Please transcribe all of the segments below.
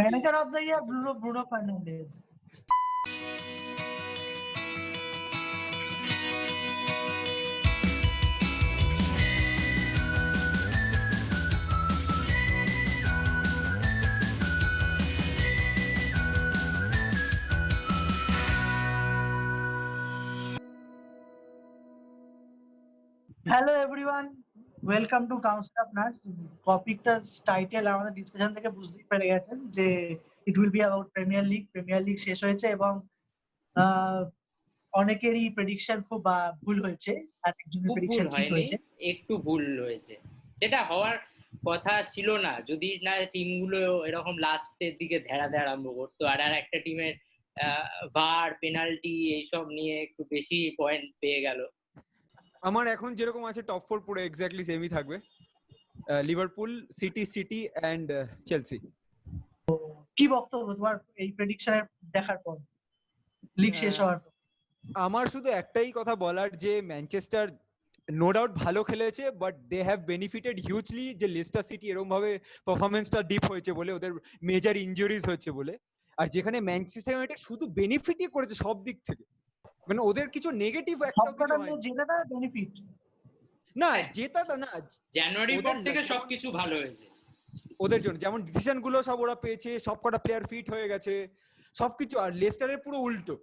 Manager of the year Bruno Fernandes. Hello everyone, welcome to council of nurse. টপিকটার title আমাদের discussion থেকে বুঝতেই পেরে গেছেন যে it will be about premier league শেষ হয়েছে এবং অনেকেরই প্রেডিকশন খুব ভুল হয়েছে আর একজনের খুব ভুল প্রেডিকশন ঠিক হয়নি, হয়েছে। একটু ভুল হয়েছে, যেটা হওয়ার কথা ছিল না যদি না টিমগুলো এরকম লাস্টের দিকে ধেড়াতে আরম্ভ করতো আর একটা টিমের ভার পেনাল্টি এইসব নিয়ে একটু বেশি পয়েন্ট পেয়ে গেল। আমার এখন যেরকম আছে টপ 4 পুরো এক্স্যাক্টলি সেমই থাকবে, লিভারপুল, সিটি এন্ড চেলসি। কি বক্তব্য তোমার এই প্রেডিকশনের দেখার পর, লিগ শেষ হওয়ার পর? আমার শুধু একটাই কথা বলার যে ম্যানচেস্টার নো ডাউট ভালো খেলেছে, but they have benefited hugely যে লেস্টার সিটি এরকম ভাবে পারফরমেন্সটা ডিপ হয়েছে বলে, ওদের মেজর ইনজুরিজ হয়েছে বলে। আর যেখানে ম্যানচেস্টার ইউনাইটেড শুধু বেনিফিটই করেছে সব দিক থেকে, মানে ওদের কিছু নেগেটিভ একটাও কিছু হয়নি। জেতাটা বেনিফিট না, জেতাটা না, জানুয়ারির পর থেকে সবকিছু ভালো হয়েছে ওদের জন্য। যেমন ডিসিশন গুলো সব ওরা পেয়েছে, সবকটা প্লেয়ার ফিট হয়ে গেছে, সবকিছু। আর লেস্টারের পুরো উল্টো,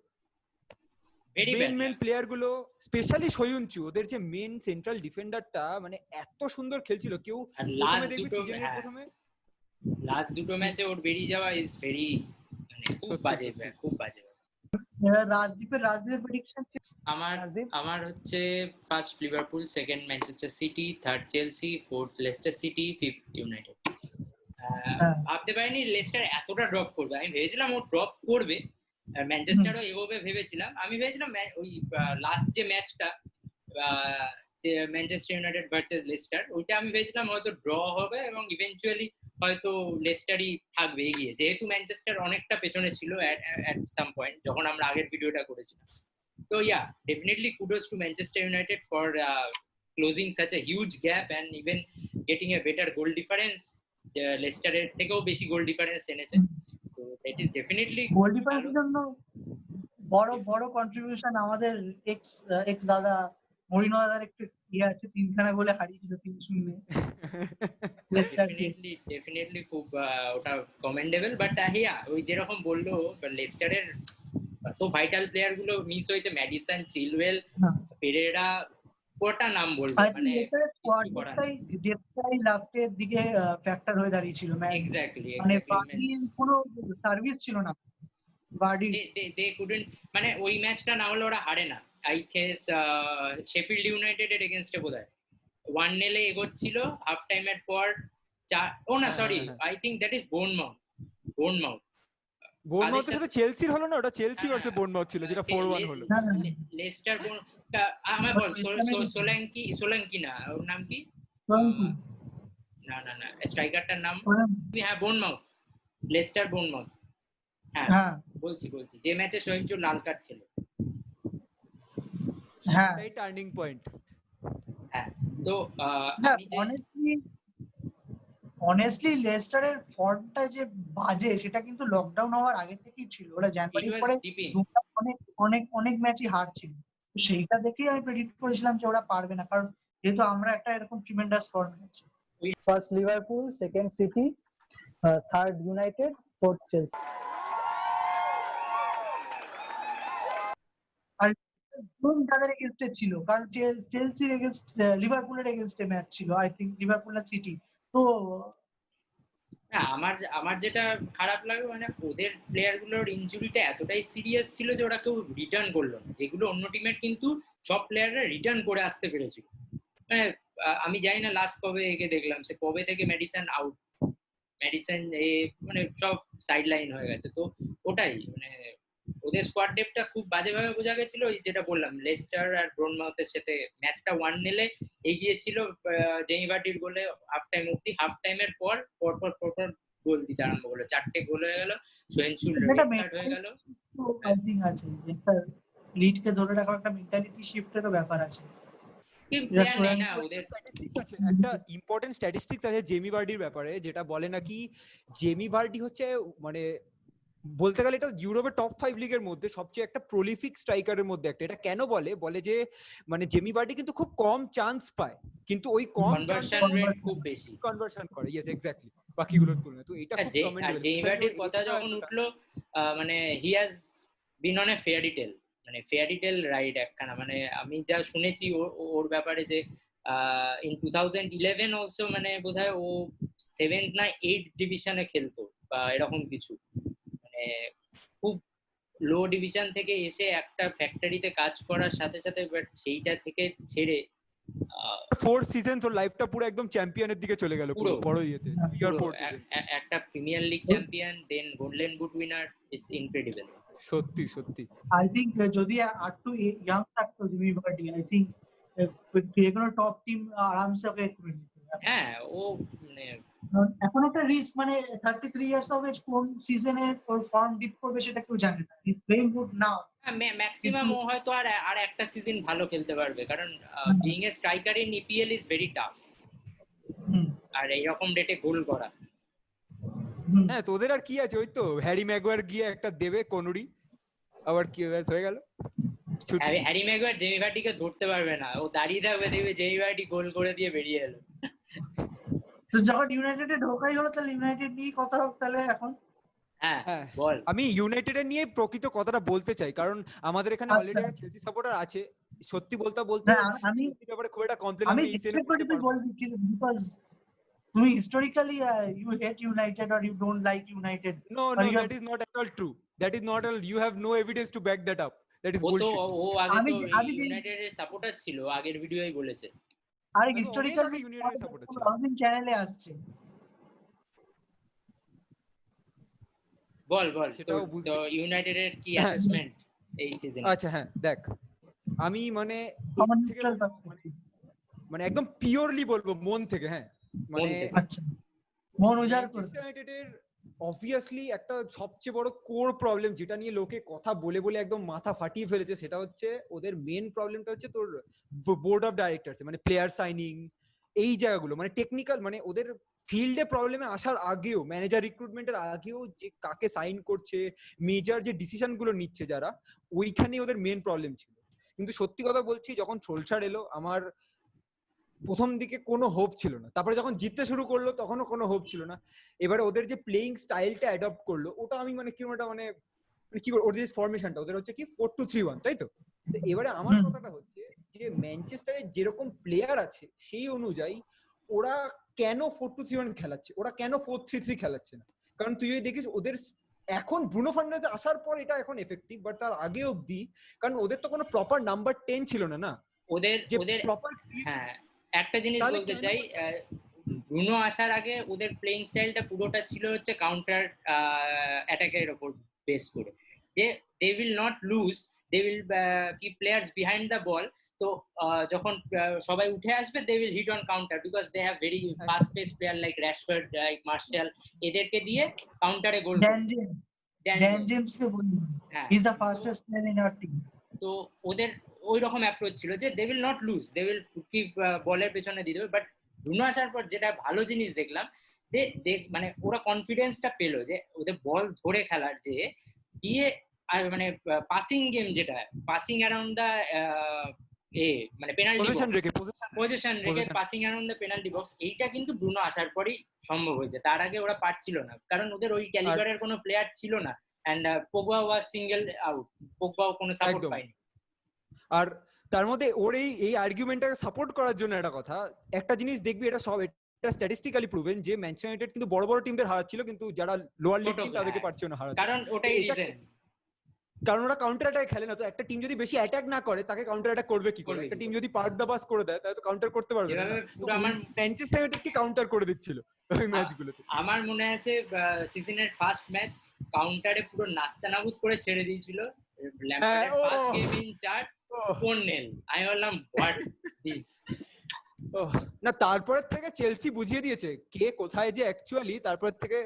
মেন প্লেয়ার গুলো, স্পেশালি সোয়ুনচু, ওদের যে মেন সেন্ট্রাল ডিফেন্ডারটা মানে এত সুন্দর খেলছিল। কেউ প্রথমে দেখবি সিজনের প্রথমে লাস্ট দুটো ম্যাচে ওর বেরিয়ে যাওয়া ইজ ভেরি, মানে খুব বাজে, খুব বাজে। রাজদীপের প্রেডিকশন আমার হচ্ছে first Liverpool, second Manchester city, third Chelsea, fourth Leicester city, fifth United. ভাবতে পারিনি লেস্টার এতটা ড্রপ করবে। আমি ভেবেছিলাম ও ড্রপ করবে, ম্যানচেস্টারও এভাবে ভেবেছিলাম। আমি ভেবেছিলাম ওই লাস্ট যে ম্যাচটা যে ম্যানচেস্টার ইউনাইটেড ভার্সেস লেস্টার, ওইটা আমি ভেবেছিলাম হয়তো ড্র হবে এবং ইভেন্চুয়ালি হয়তো লেস্টারই থাকবে এগিয়ে, যেহেতু ম্যানচেস্টার অনেকটা পেছনে ছিল at some point যখন আমরা আগের ভিডিওটা করেছিলাম। তো yeah, definitely kudos to Manchester United for closing such a huge gap and even getting a better goal difference. লেস্টারের থেকেও বেশি গোল ডিফারেন্স এনেছে, তো দ্যাট ইজ ডেফিনেটলি গোল ডিফারেন্সের জন্য বড় কন্ট্রিবিউশন আমাদের এক্স দাদা মরিনো দাদার একটু আছে, 3খানা গোলে হারিয়েছিল 3-0 ডেফিনেটলি খুব ওটা কমেন্ডেবল। বাট হ্যাঁ, ওই যেরকম বললো লেস্টারের তো ভাইটাল প্লেয়ার গুলো মিস হয়েছে, ম্যাডিসন, চিলওয়েল, পেরেরা, কটা নাম বলবো, মানে লাস্টের দিকে ফ্যাক্টর হয়ে দাঁড়িয়েছিল। এক্স্যাক্টলি, মানে কোনো সার্ভিস ছিল না বার্ডি, দে কুডন্ট, মানে ওই ম্যাচটা না হলে ওরা হারে না। আই গেস শেফিল্ড ইউনাইটেড এর এগেইনস্টে বোধহয় 1-0 এগোচ্ছিল হাফ টাইমের পর sorry, I think that is বোর্নমাউথের সাথে চেলসির হলো না, ওটা চেলসি ভার্সেস বোর্নমাউথ ছিল যেটা 4-1 হলো। লেস্টার আমার বল সোলাঙ্কি না, ওর নাম কি? না স্ট্রাইকারটার নাম, হ্যাঁ বোর্নমাউথ, লেস্টার বোর্নমাউথ, হ্যাঁ বলছি যে ম্যাচে সোয়েঞ্চু লাল কার্ড খেলে, হ্যাঁ এই টার্নিং পয়েন্ট। হ্যাঁ, তো অনেস্টলি লেস্টারের ফর্মটা যে বাজে সেটা কিন্তু লকডাউন হওয়ার আগে থেকেই ছিল। ওরা জানুয়ারির পরে অনেক ম্যাচই হারছিল, সেইটা দেখেই আমি প্রেডিক্ট করেছিলাম যে ওরা পারবে না, কারণ যেহেতু আমরা একটা এরকম ট্রিমেন্ডাস ফর্মে আছি। First Liverpool, second City, third United, fourth Chelsea. আর যাদের এগেইনস্টে ছিল, কারণ চেলসির এগেইনস্ট লিভারপুলের এগেইনস্টে ম্যাচ ছিল, আই থিংক লিভারপুল আর সিটি। তো আমার যেটা খারাপ লাগে, মানে ওদের প্লেয়ার গুলোর ইনজুরিটা এতটাই সিরিয়াস ছিল যে ওরা কেউ রিটার্ন করলো না, যেগুলো অন্য টিমের কিন্তু সব প্লেয়াররা রিটার্ন করে আসতে পেরেছিল। মানে আমি জানি না লাস্ট কবে একে দেখলাম, সে কবে থেকে মেডিসন আউট, মেডিসন মানে সব সাইড লাইন হয়ে গেছে। তো ওটাই, মানে ওদের স্কোয়াড ডেপটা খুব বাজেভাবে বোঝা গেছিল। যেটা বললাম, লেস্টার আর ব্রনমাউথের সাথে ম্যাচটা 1-0 এগিয়েছিল জেমি ভার্ডির গোলে হাফ টাইম অব্দি। হাফ টাইমের পর গোল দিতে আরম্ভ করলো, 4টে গোল হয়ে গেল, সোয়েনচুল রেড কার্ড হয়ে গেল। লিডকে ধরে রাখার একটা মেন্টালিটি শিফটেরও ব্যাপার আছে। প্লেয়ার নেই না ওদের। একটা ইম্পর্টেন্ট স্ট্যাটিস্টিক্স আছে জেমি ভার্ডির ব্যাপারে, যেটা বলে নাকি জেমি ভার্ডি হচ্ছে মানে বলতে গেলে এটা ইউরোপের টপ 5 লিগের মধ্যে সবচেয়ে একটা প্রলিফিক স্ট্রাইকারের মধ্যে একটা। এটা কেন বলে যে মানে জেমি ভার্ডি কিন্তু খুব কম চান্স পায়, কিন্তু ওই কম কনভার্সন রেট খুব বেশি, কনভার্সন করে। ইয়েস এক্স্যাক্টলি, বাকিগুলোর তুলনায়। তো এটা খুব কমেন্ডেবল। জেমি ভার্ডির কথা যখন উঠলো, মানে he has been on a fairy tale, মানে ফেয়ারি টেল রাইড একখানা। মানে আমি যা শুনেছি ওর ব্যাপারে যে ইন 2011 অলসো মানে বোধহয় ও 7th না 8th ডিভিশনে খেলতো বা এরকম কিছু, মানে খুব লো ডিভিশন থেকে এসে একটা ফ্যাক্টরিতে কাজ করার সাথে সাথে বাট সেইটা থেকে ছেড়ে 4 সিজনস ওর লাইফটা পুরো একদম চ্যাম্পিয়নের দিকে চলে গেল, পুরো বড় ইয়েতে 3 or 4 সিজন একটা Premier League champion, then golden boot winner. Is incredible, সত্যি সত্যি। আই থিংক যদি আর টু ইয়াং থাকতো জিমি ভার্ডি, আই থিংক যে কোনো টপ টিম আরামসে ওকে করে নিত। হ্যাঁ ও মানে এখন একটা রিস্ক, মানে 33 ইয়ার্স অফ এজ, কোন সিজনে ওর ফর্ম ডিপ করবে সেটা কেউ জানে না। He is playing good now. Maximum ও হয়তো আর একটা সিজন ভালো খেলতে পারবে, কারণ being a striker in EPL is very tough, আর এইরকম রেটে গোল করা। হ্যাঁ, তোদের আর কি আছে, ওই তো হ্যারি ম্যাগুয়ার গিয়ে একটা দেবে কোনুরি, আবার কি হয়ে গেল। হ্যারি ম্যাগুয়ার জেমি ভার্ডিকে ধরতে পারবে না, ও দাঁড়িয়ে থাকবে, দেখবে জেমি ভার্ডি গোল করে দিয়ে বেরিয়ে এলো। তো যখন ইউনাইটেডে ঢোকাই হলো, তাহলে ইউনাইটেড নিয়ে কথা হোক তাহলে এখন। হ্যাঁ বল। আমি ইউনাইটেডের নিয়ে প্রকৃত কথাটা বলতে চাই, কারণ আমাদের এখানে অলরেডি একটা চেলসি সাপোর্টার আছে। সত্যি বলতে আমি ব্যাপারে খুব একটা কমপ্লেন আমি আমি এই সিজনে করতে পারবো না। বিকজ তুমি historically you hate United or you don't like United. No, that is not at all true. That is not all. You have no evidence to back that up. That is bullshit. ও আগে তো ইউনাইটেডের supporter ছিল, আগের ভিডিওই বলেছে। আর historically ইউনাইটেডের supporter ছিল। অনেক চ্যানেলে আসছে। বল তো ইউনাইটেডের কি অ্যাসেসমেন্ট এই সিজনে? আচ্ছা হ্যাঁ, দেখ আমি মানে একদম পিওরলি বলবো মন থেকে, হ্যাঁ মানে আচ্ছা মন উজাড় করে। ইউনাইটেডের অবভিয়াসলি একটা সবচেয়ে বড় কোর প্রবলেম, যেটা নিয়ে লোকে কথা বলে বলে একদম মাথা ফাটিয়ে ফেলেছে, সেটা হচ্ছে ওদের মেন প্রবলেমটা হচ্ছে তোর বোর্ড অফ ডাইরেক্টরস, মানে প্লেয়ার সাইনিং, এই জায়গাগুলো মানে টেকনিক্যাল, মানে ওদের ফিল্ডে প্রবলেমে আসার আগেও, ম্যানেজার রিক্রুটমেন্টের আগেও যে কাকে সাইন করছে, মেজর যে ডিসিশন গুলো নিচ্ছে যারা, ওইখানে ওদের মেন প্রবলেম ছিল। কিন্তু সত্যি কথা বলছি, যখন সোলশার এলো আমার প্রথম দিকে কোনো হোপ ছিল না, তারপরে যখন জিততে শুরু করলো তখনও কোনো হোপ ছিল না। এবারে ওদের যে প্লেইং স্টাইলটা অ্যাডপ্ট করলো, ওটা আমি মানে কি ওটা মানে কি ওদের যে ফরমেশনটা ওদের হচ্ছে কি 4-2-3-1, তাই তো? এবারে আমার কথাটা হচ্ছে যে ম্যানচেস্টারে যেরকম প্লেয়ার আছে সেই অনুযায়ী ওরা কেন 4-2-3-1 খেলাচ্ছে, ওরা কেন 4-3-3 খেলাচ্ছে না? কারণ তুই যদি দেখিস ওদের এখন ব্রুনো ফার্নান্ডেজ আসার পর এটা এখন এফেক্টিভ, বাট তার আগে অবধি, কারণ ওদের তো কোনো প্রপার নাম্বার 10 ছিল না ওদের প্রপার। হ্যাঁ, একটা জিনিস বলতে চাই, ব্রুনো আসার আগে ওদের প্লেইং স্টাইলটা পুরোটা ছিল হচ্ছে কাউন্টার অ্যাটাকের উপর বেস করে, যে they will not lose, they will keep players behind the ball. তো যখন সবাই উঠে আসবে, they will hit on counter, because they have very fast pace player like Rashford, like Martial, এদেরকে দিয়ে কাউন্টারে গোল। ড্যান জেমসকে বলি, he is the fastest player in our team. তো ওদের ওই রকম অ্যাপ্রোচ ছিল যে they will not lose, they will keep বলের পেছনে দিয়ে দেবে। বাট ব্রুনো আসার পর যেটা ভালো জিনিস দেখলাম, যে মানে ওরা কনফিডেন্সটা পেলো যে ওদের বল ধরে খেলার, যে গিয়ে আর মানে পাসিং গেম, যেটা পাসিং অ্যারাউন্ড দ্য মানে পেনাল্টি পজিশন রেখে passing around the penalty box, এইটা কিন্তু ব্রুনো আসার পরই সম্ভব হয়েছে। তার আগে ওরা পারছিল না, কারণ ওদের ওই ক্যালিবারের কোনো প্লেয়ার ছিল না। And Pogba was single out, পোগবাও কোনো সাপোর্ট পায়নি। আর তার মধ্যে ওর এই আর্গুমেন্টটাকে সাপোর্ট করার জন্য একটা জিনিস দেখবি, এটা সব এটা স্ট্যাটিস্টিক্যালি প্রুভেন, যে ম্যানচেস্টার ইউনাইটেড কিন্তু বড় বড় টিমদের হারাচ্ছিল, কিন্তু যারা লোয়ার লিগ টিম তাদেরকে পারছিল না হারাতে। কারণ ওটাই রিজন, কারণ ওরা কাউন্টার অ্যাটাক খেলে না। তো একটা টিম যদি বেশি অ্যাটাক না করে, তাকে কাউন্টার অ্যাটাক করবে কি করে? একটা টিম যদি পার্ক দা পাস করে দেয়, তাহলে তো কাউন্টার করতে পারবে না। তো ম্যানচেস্টার ইউনাইটেড কি কাউন্টার করে দিচ্ছিল ওই ম্যাচগুলোতে। আমার মনে আছে সিজনের ফার্স্ট ম্যাচ কাউন্টারে পুরো নাস্তানাবুদ করে ছেড়ে দিয়েছিল ল্যাম্পার্ডের ফার্স্ট গেম ইন চার্ট 4-0। আমি বললাম হোয়াট দিস। না, তারপরের থেকে চেলসি বুঝিয়ে দিয়েছে কে কোথায় যে অ্যাকচুয়ালি। তারপর থেকে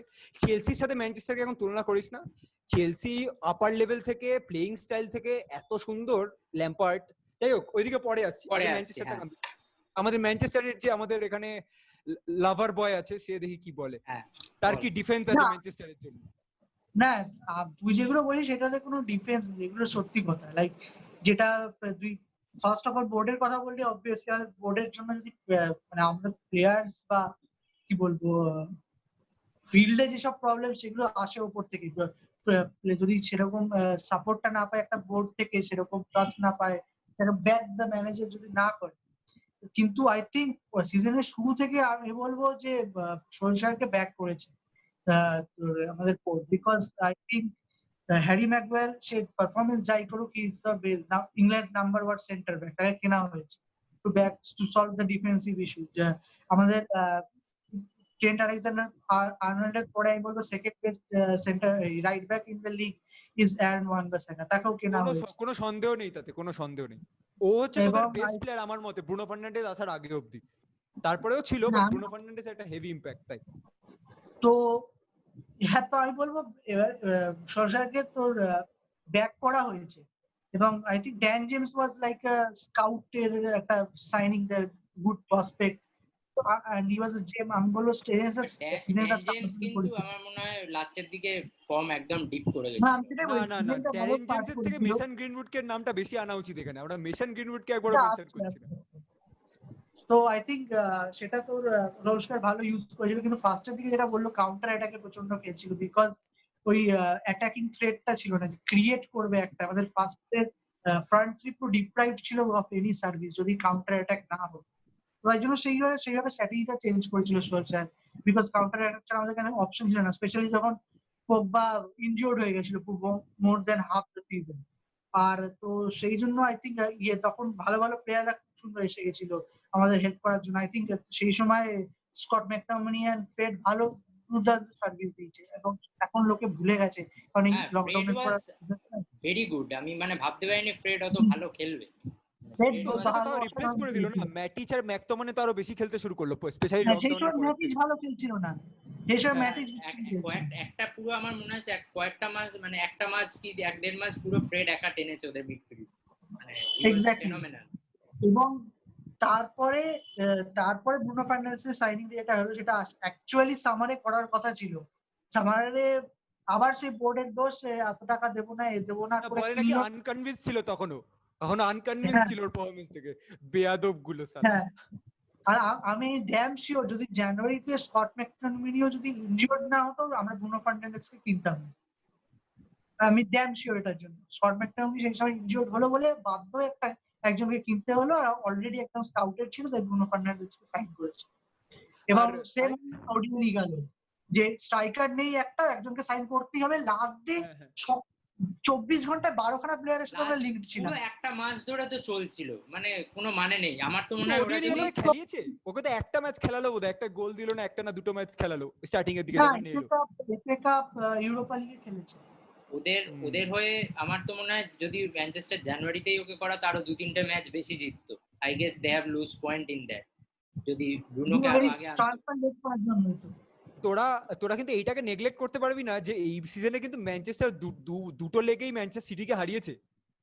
চেলসির সাথে ম্যানচেস্টারকে এখন তুলনা করিস না। চেলসি আপার লেভেল থেকে, প্লেইং স্টাইল থেকে এত সুন্দর ল্যাম্পার্ড, যাই হোক ওইদিকে পরে আসছি। আমাদের ম্যানচেস্টারের যে আমাদের এখানে লাভার বয় আছে, সে দেখি কি বলে, হ্যাঁ তার বল। কি ডিফেন্স আছে না। ম্যানচেস্টারের জন্য? না, তুই যেগুলো বলিস সেটাতে কোনো ডিফারেন্স নেই, এগুলো সত্যি কথা। লাইক যেটা তুই ফার্স্ট অফ অল বোর্ডের কথা বললি, অবভিয়াসলি আমাদের বোর্ডের জন্য যদি মানে আমাদের প্লেয়ার্স বা কি বলবো ফিল্ডে যেসব প্রবলেম সেগুলো আসে ওপর থেকে। যদি সেরকম সাপোর্টটা না পায় একটা বোর্ড থেকে, সেরকম ট্রাস্ট না পায়, সেরকম ব্যাক দ্য ম্যানেজার যদি না করে। কিন্তু আই থিঙ্ক সিজনের শুরু থেকে আমি বলবো যে সলশারকে ব্যাক করেছে আমাদের coach, because I think Harry Maguire সে পারফরমেন্স যাই করুক, is the England number one centre back, তাকে কেনা হয়েছে to back to solve the defensive issue. আমাদের ট্রেন্ট আলেকজান্ডার আর্নল্ডের পরে আমি বলবো second best centre right back in the league is Aaron Wan Bissaka, তাকেও কেনা হয়েছে। কোনো সন্দেহ নেই তাতে, কোনো সন্দেহ নেই। ও হচ্ছে তোদের বেস্ট প্লেয়ার আমার মতে, ব্রুনো ফার্নান্ডেজ আসার আগে অবধি। তারপরেও ছিল, বাট ব্রুনো ফার্নান্ডেজ একটা হেভি ইম্প্যাক্ট। তাই তো হ্যাঁ, তো আমি বলবো এবার সরকারকে তোর ব্যাক করা হয়েছে, এবং I think Dan James was like স্কাউটের একটা signing, the good prospect, and he was a gem. আমি বলবো সিজনটা জেমস কিন্তু আমার মনে হয় লাস্টের দিকে ফর্ম একদম ডিপ করে না, গেছে। আমি সেটাই না বলছি, না না, সিজনটা ভালো ড্যারেন স্টার্ট জেমসের থেকে করেছিল। মেসন গ্রিনউডকে নামটা বেশি আনা উচিত এখানে। আমরা মেসন গ্রিনউডকে একবার মেনশন করছি না। তো আই থিঙ্ক সেটা তোর রোলস্টার ভালো ইউজ করেছিল, কিন্তু ফার্স্টের দিকে যেটা বললো কাউন্টার অ্যাটাকে প্রচন্ড খেলছিল, বিকজ ওই অ্যাটাকিং থ্রেটটা ছিল না, ক্রিয়েট করবে একটা। আমাদের ফার্স্টের ফ্রন্ট থ্রি পুরো ডিপ্রাইভড ছিল অফ এনি সার্ভিস যদি কাউন্টার অ্যাটাক না হতো। তো তাই জন্য সেইভাবে স্ট্র্যাটেজিটা চেঞ্জ করেছিল সোলশার, বিকজ কাউন্টার অ্যাটাক ছাড়া আমাদের এখানে অপশন ছিল না, স্পেশালি যখন পোগবা ইনজিওর্ড হয়ে গেছিল মোর দেন হাফ দ্য সিজন। আর তো সেই জন্য আই থিঙ্ক তখন ভালো ভালো প্লেয়াররা খুব সুন্দর এসে গেছিল আমাদের হেল্প করার জন্য। আই থিঙ্ক সেই সময় স্কট ম্যাকটমিনি এন্ড ফ্রেড ভালো দুর্দান্ত সার্ভিস দিয়েছে, এবং এখন লোকে ভুলে গেছে, কারণ এই হ্যাঁ, ফ্রেড লকডাউনের পর ওয়াজ ভেরি গুড। আমি মানে ভাবতে পারিনি ফ্রেড অত ভালো খেলবে। ফ্রেড ফ্রেড তো ওয়াজ ওকে তো ভালো, তাও রিপ্লেস করে দিল না, ম্যাটিচ আর ম্যাকটমানে তো আরো বেশি খেলতে শুরু করলো, স্পেশালি হ্যাঁ, সেই লকডাউনের সময় পরের ম্যাটিস থেকে। ভালো খেলছিল না, সেই সময় হ্যাঁ, ম্যাটিস খেলছিল। একটা পুরো আমার মনে আছে কয়েকটা মাস, মানে একটা মাস কি এক দেড় মাস পুরো ফ্রেড একা টেনেছে ওদের মিডফিল্ড, মানে হি ওয়াজ এক্স্যাক্টলি। ফেনোমেনাল। এবং তারপরে ব্রুনো ফার্নান্ডেজের সাইনিং যেটা হলো, সেটা অ্যাকচুয়ালি সামারে করার কথা ছিল। সামারে আবার সেই বোর্ডের দোষ, এত টাকা দেবো না, দেবো না করে বলে নাকি কিনলো। আনকনভিন্স ছিল তখনও, এখনো আনকনভিন্স হ্যাঁ, ছিল ওর পারফরমেন্স থেকে। বেয়াদব গুলো সালা। হ্যাঁ। আর আমি ড্যাম শিওর যদি জানুয়ারিতে স্কট ম্যাকটমিনিও যদি ইনজিওর্ড না হতো, আমরা ব্রুনো ফার্নান্ডেজকে কিনতাম না। আমি ড্যাম শিওর এটার জন্য। স্কট ম্যাকটমিনি সেই সময় ইনজিওর্ড হলো বলে বাধ্য হয়ে একজনকে কিনতে হলো, আর অলরেডি একদম স্কাউটেড ছিল, তাই ব্রুনো ফার্নান্ডেজকে সাইন করেছে। এবং আর সেম অডিও গেল যে স্ট্রাইকার নেই, একজনকে সাইন করতেই হবে। লাস্ট ডে হ্যাঁ, হ্যাঁ। 24 ঘন্টায় 12খানা প্লেয়ারের সাথে আমরা লিঙ্কড ছিলাম। পুরো একটা মাস ধরে তো চলছিল, মানে কোনো মানে নেই। আমার তো মনে কিন্তু হয় ওরা ওডিআই যদি নিয়ে খেলিয়েছে, ওকে তো একটা ম্যাচ খেলালো বোধহয়, একটা গোল দিল না, একটা না দুটো ম্যাচ খেলালো স্টার্টিং এর দিকে না, যখন এলো। এফএ কাপ ইউরোপা লিগে খেলেছে। ওদের হয়ে আমার তো মনে হয় যদি ম্যানচেস্টার জানুয়ারিতেই ওকে করা, তারও 2-3টে ম্যাচ বেশি জিততো। I guess they have lose point in that, যদি ব্রুনোকে আরো আগে আনতো। ট্রান্সফার লেট করার জন্য হতো। তোরা কিন্তু এইটাকে নেগলেক্ট করতে পারবি না যে এই সিজনে কিন্তু ম্যানচেস্টার দুটো লেগেই ম্যানচেস্টার সিটিকে হারিয়েছে।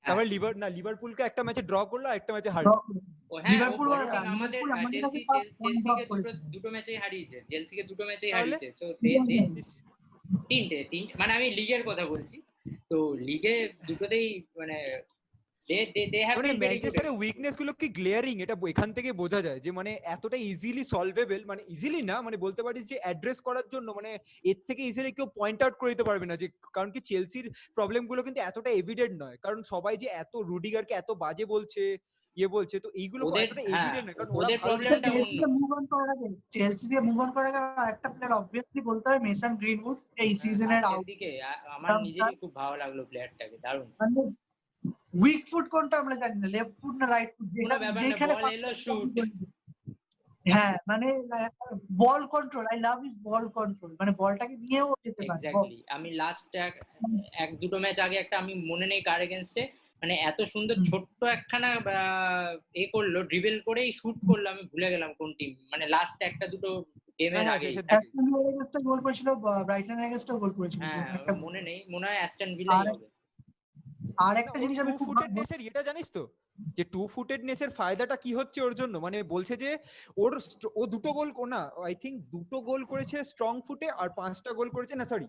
তারপর লিভারপুলকে একটা ম্যাচে ড্র করলো, আর একটা ম্যাচে হারলো। ও হ্যাঁ, ও লিভারপুল বড় টিম আমাদের নাকি চেলসিকে দুটো ম্যাচেই হারিয়েছে। চেলসিকে দুটো ম্যাচেই তাহলে? হারিয়েছে। সো তিনটে মানে আমি লিগের কথা বলছি। তো লিগে দুটোতেই মানে দে হ্যাভ মানে বিন ভেরি গুড। ম্যানচেস্টারের উইকনেস গুলো কি গ্লেয়ারিং, এটা এখান থেকে বোঝা যায় যে মানে এতটা ইজিলি সলভেবল, মানে ইজিলি না, মানে বলতে পারিস যে অ্যাড্রেস করার জন্য মানে এর থেকে ইজিলি কেউ পয়েন্ট আউট করে দিতে পারবে না। যে কারণ কি চেলসির প্রবলেম গুলো কিন্তু এতটা এভিডেন্ট নয়, কারণ সবাই যে এত রুডিগারকে এত বাজে বলছে, বলছে, তো এইগুলো এতটা এভিডেন্ট নয়, কারণ ওরা ওদের ভালো প্রবলেমটা অন্য। চেলসি দিয়ে মুভ অন করার আগে একটা প্লেয়ার অবভিয়াসলি বলতে হবে, মেসন গ্রিনউড। এই সিজনের আজকের দিকে আমার নিজেরই খুব ভালো লাগলো প্লেয়ারটাকে, দারুণ। উইক ফুট কোনটা আমরা জানি না, লেফট ফুট না রাইট ফুট, যেখানে বল এলো শুট। হ্যাঁ, মানে ball control, I love is ball control, মানে বলটাকে নিয়েও যেতে পারে। এক্স্যাক্টলি। আমি লাস্ট এক দুটো ম্যাচ আগে একটা, আমি মনে নেই কার এগেইনস্টে, মানে এত সুন্দর ছোট্ট একখানা করলো, ড্রিবল করেই শুট করলো, আমি ভুলে গেলাম কোন টিম, মানে লাস্ট একটা দুটো গেমের আগে। অ্যাস্টন ভিলার এগেইনস্টে গোল করেছিল, ব্রাইটন এগেইনস্টে গোল করেছিল। হ্যাঁ, মনে নেই, মনে হয় অ্যাস্টন ভিলাই হবে। আর একটা জিনিস আমি খুব ফুটেডনেস এর এটা জানিস তো, যে টু ফুটেডনেস এর ফায়দাটা কি হচ্ছে ওর জন্য, মানে বলছে যে ও দুটো গোল না, আই থিংক দুটো গোল করেছে স্ট্রং ফুটে আর 5টা গোল করেছে, না সরি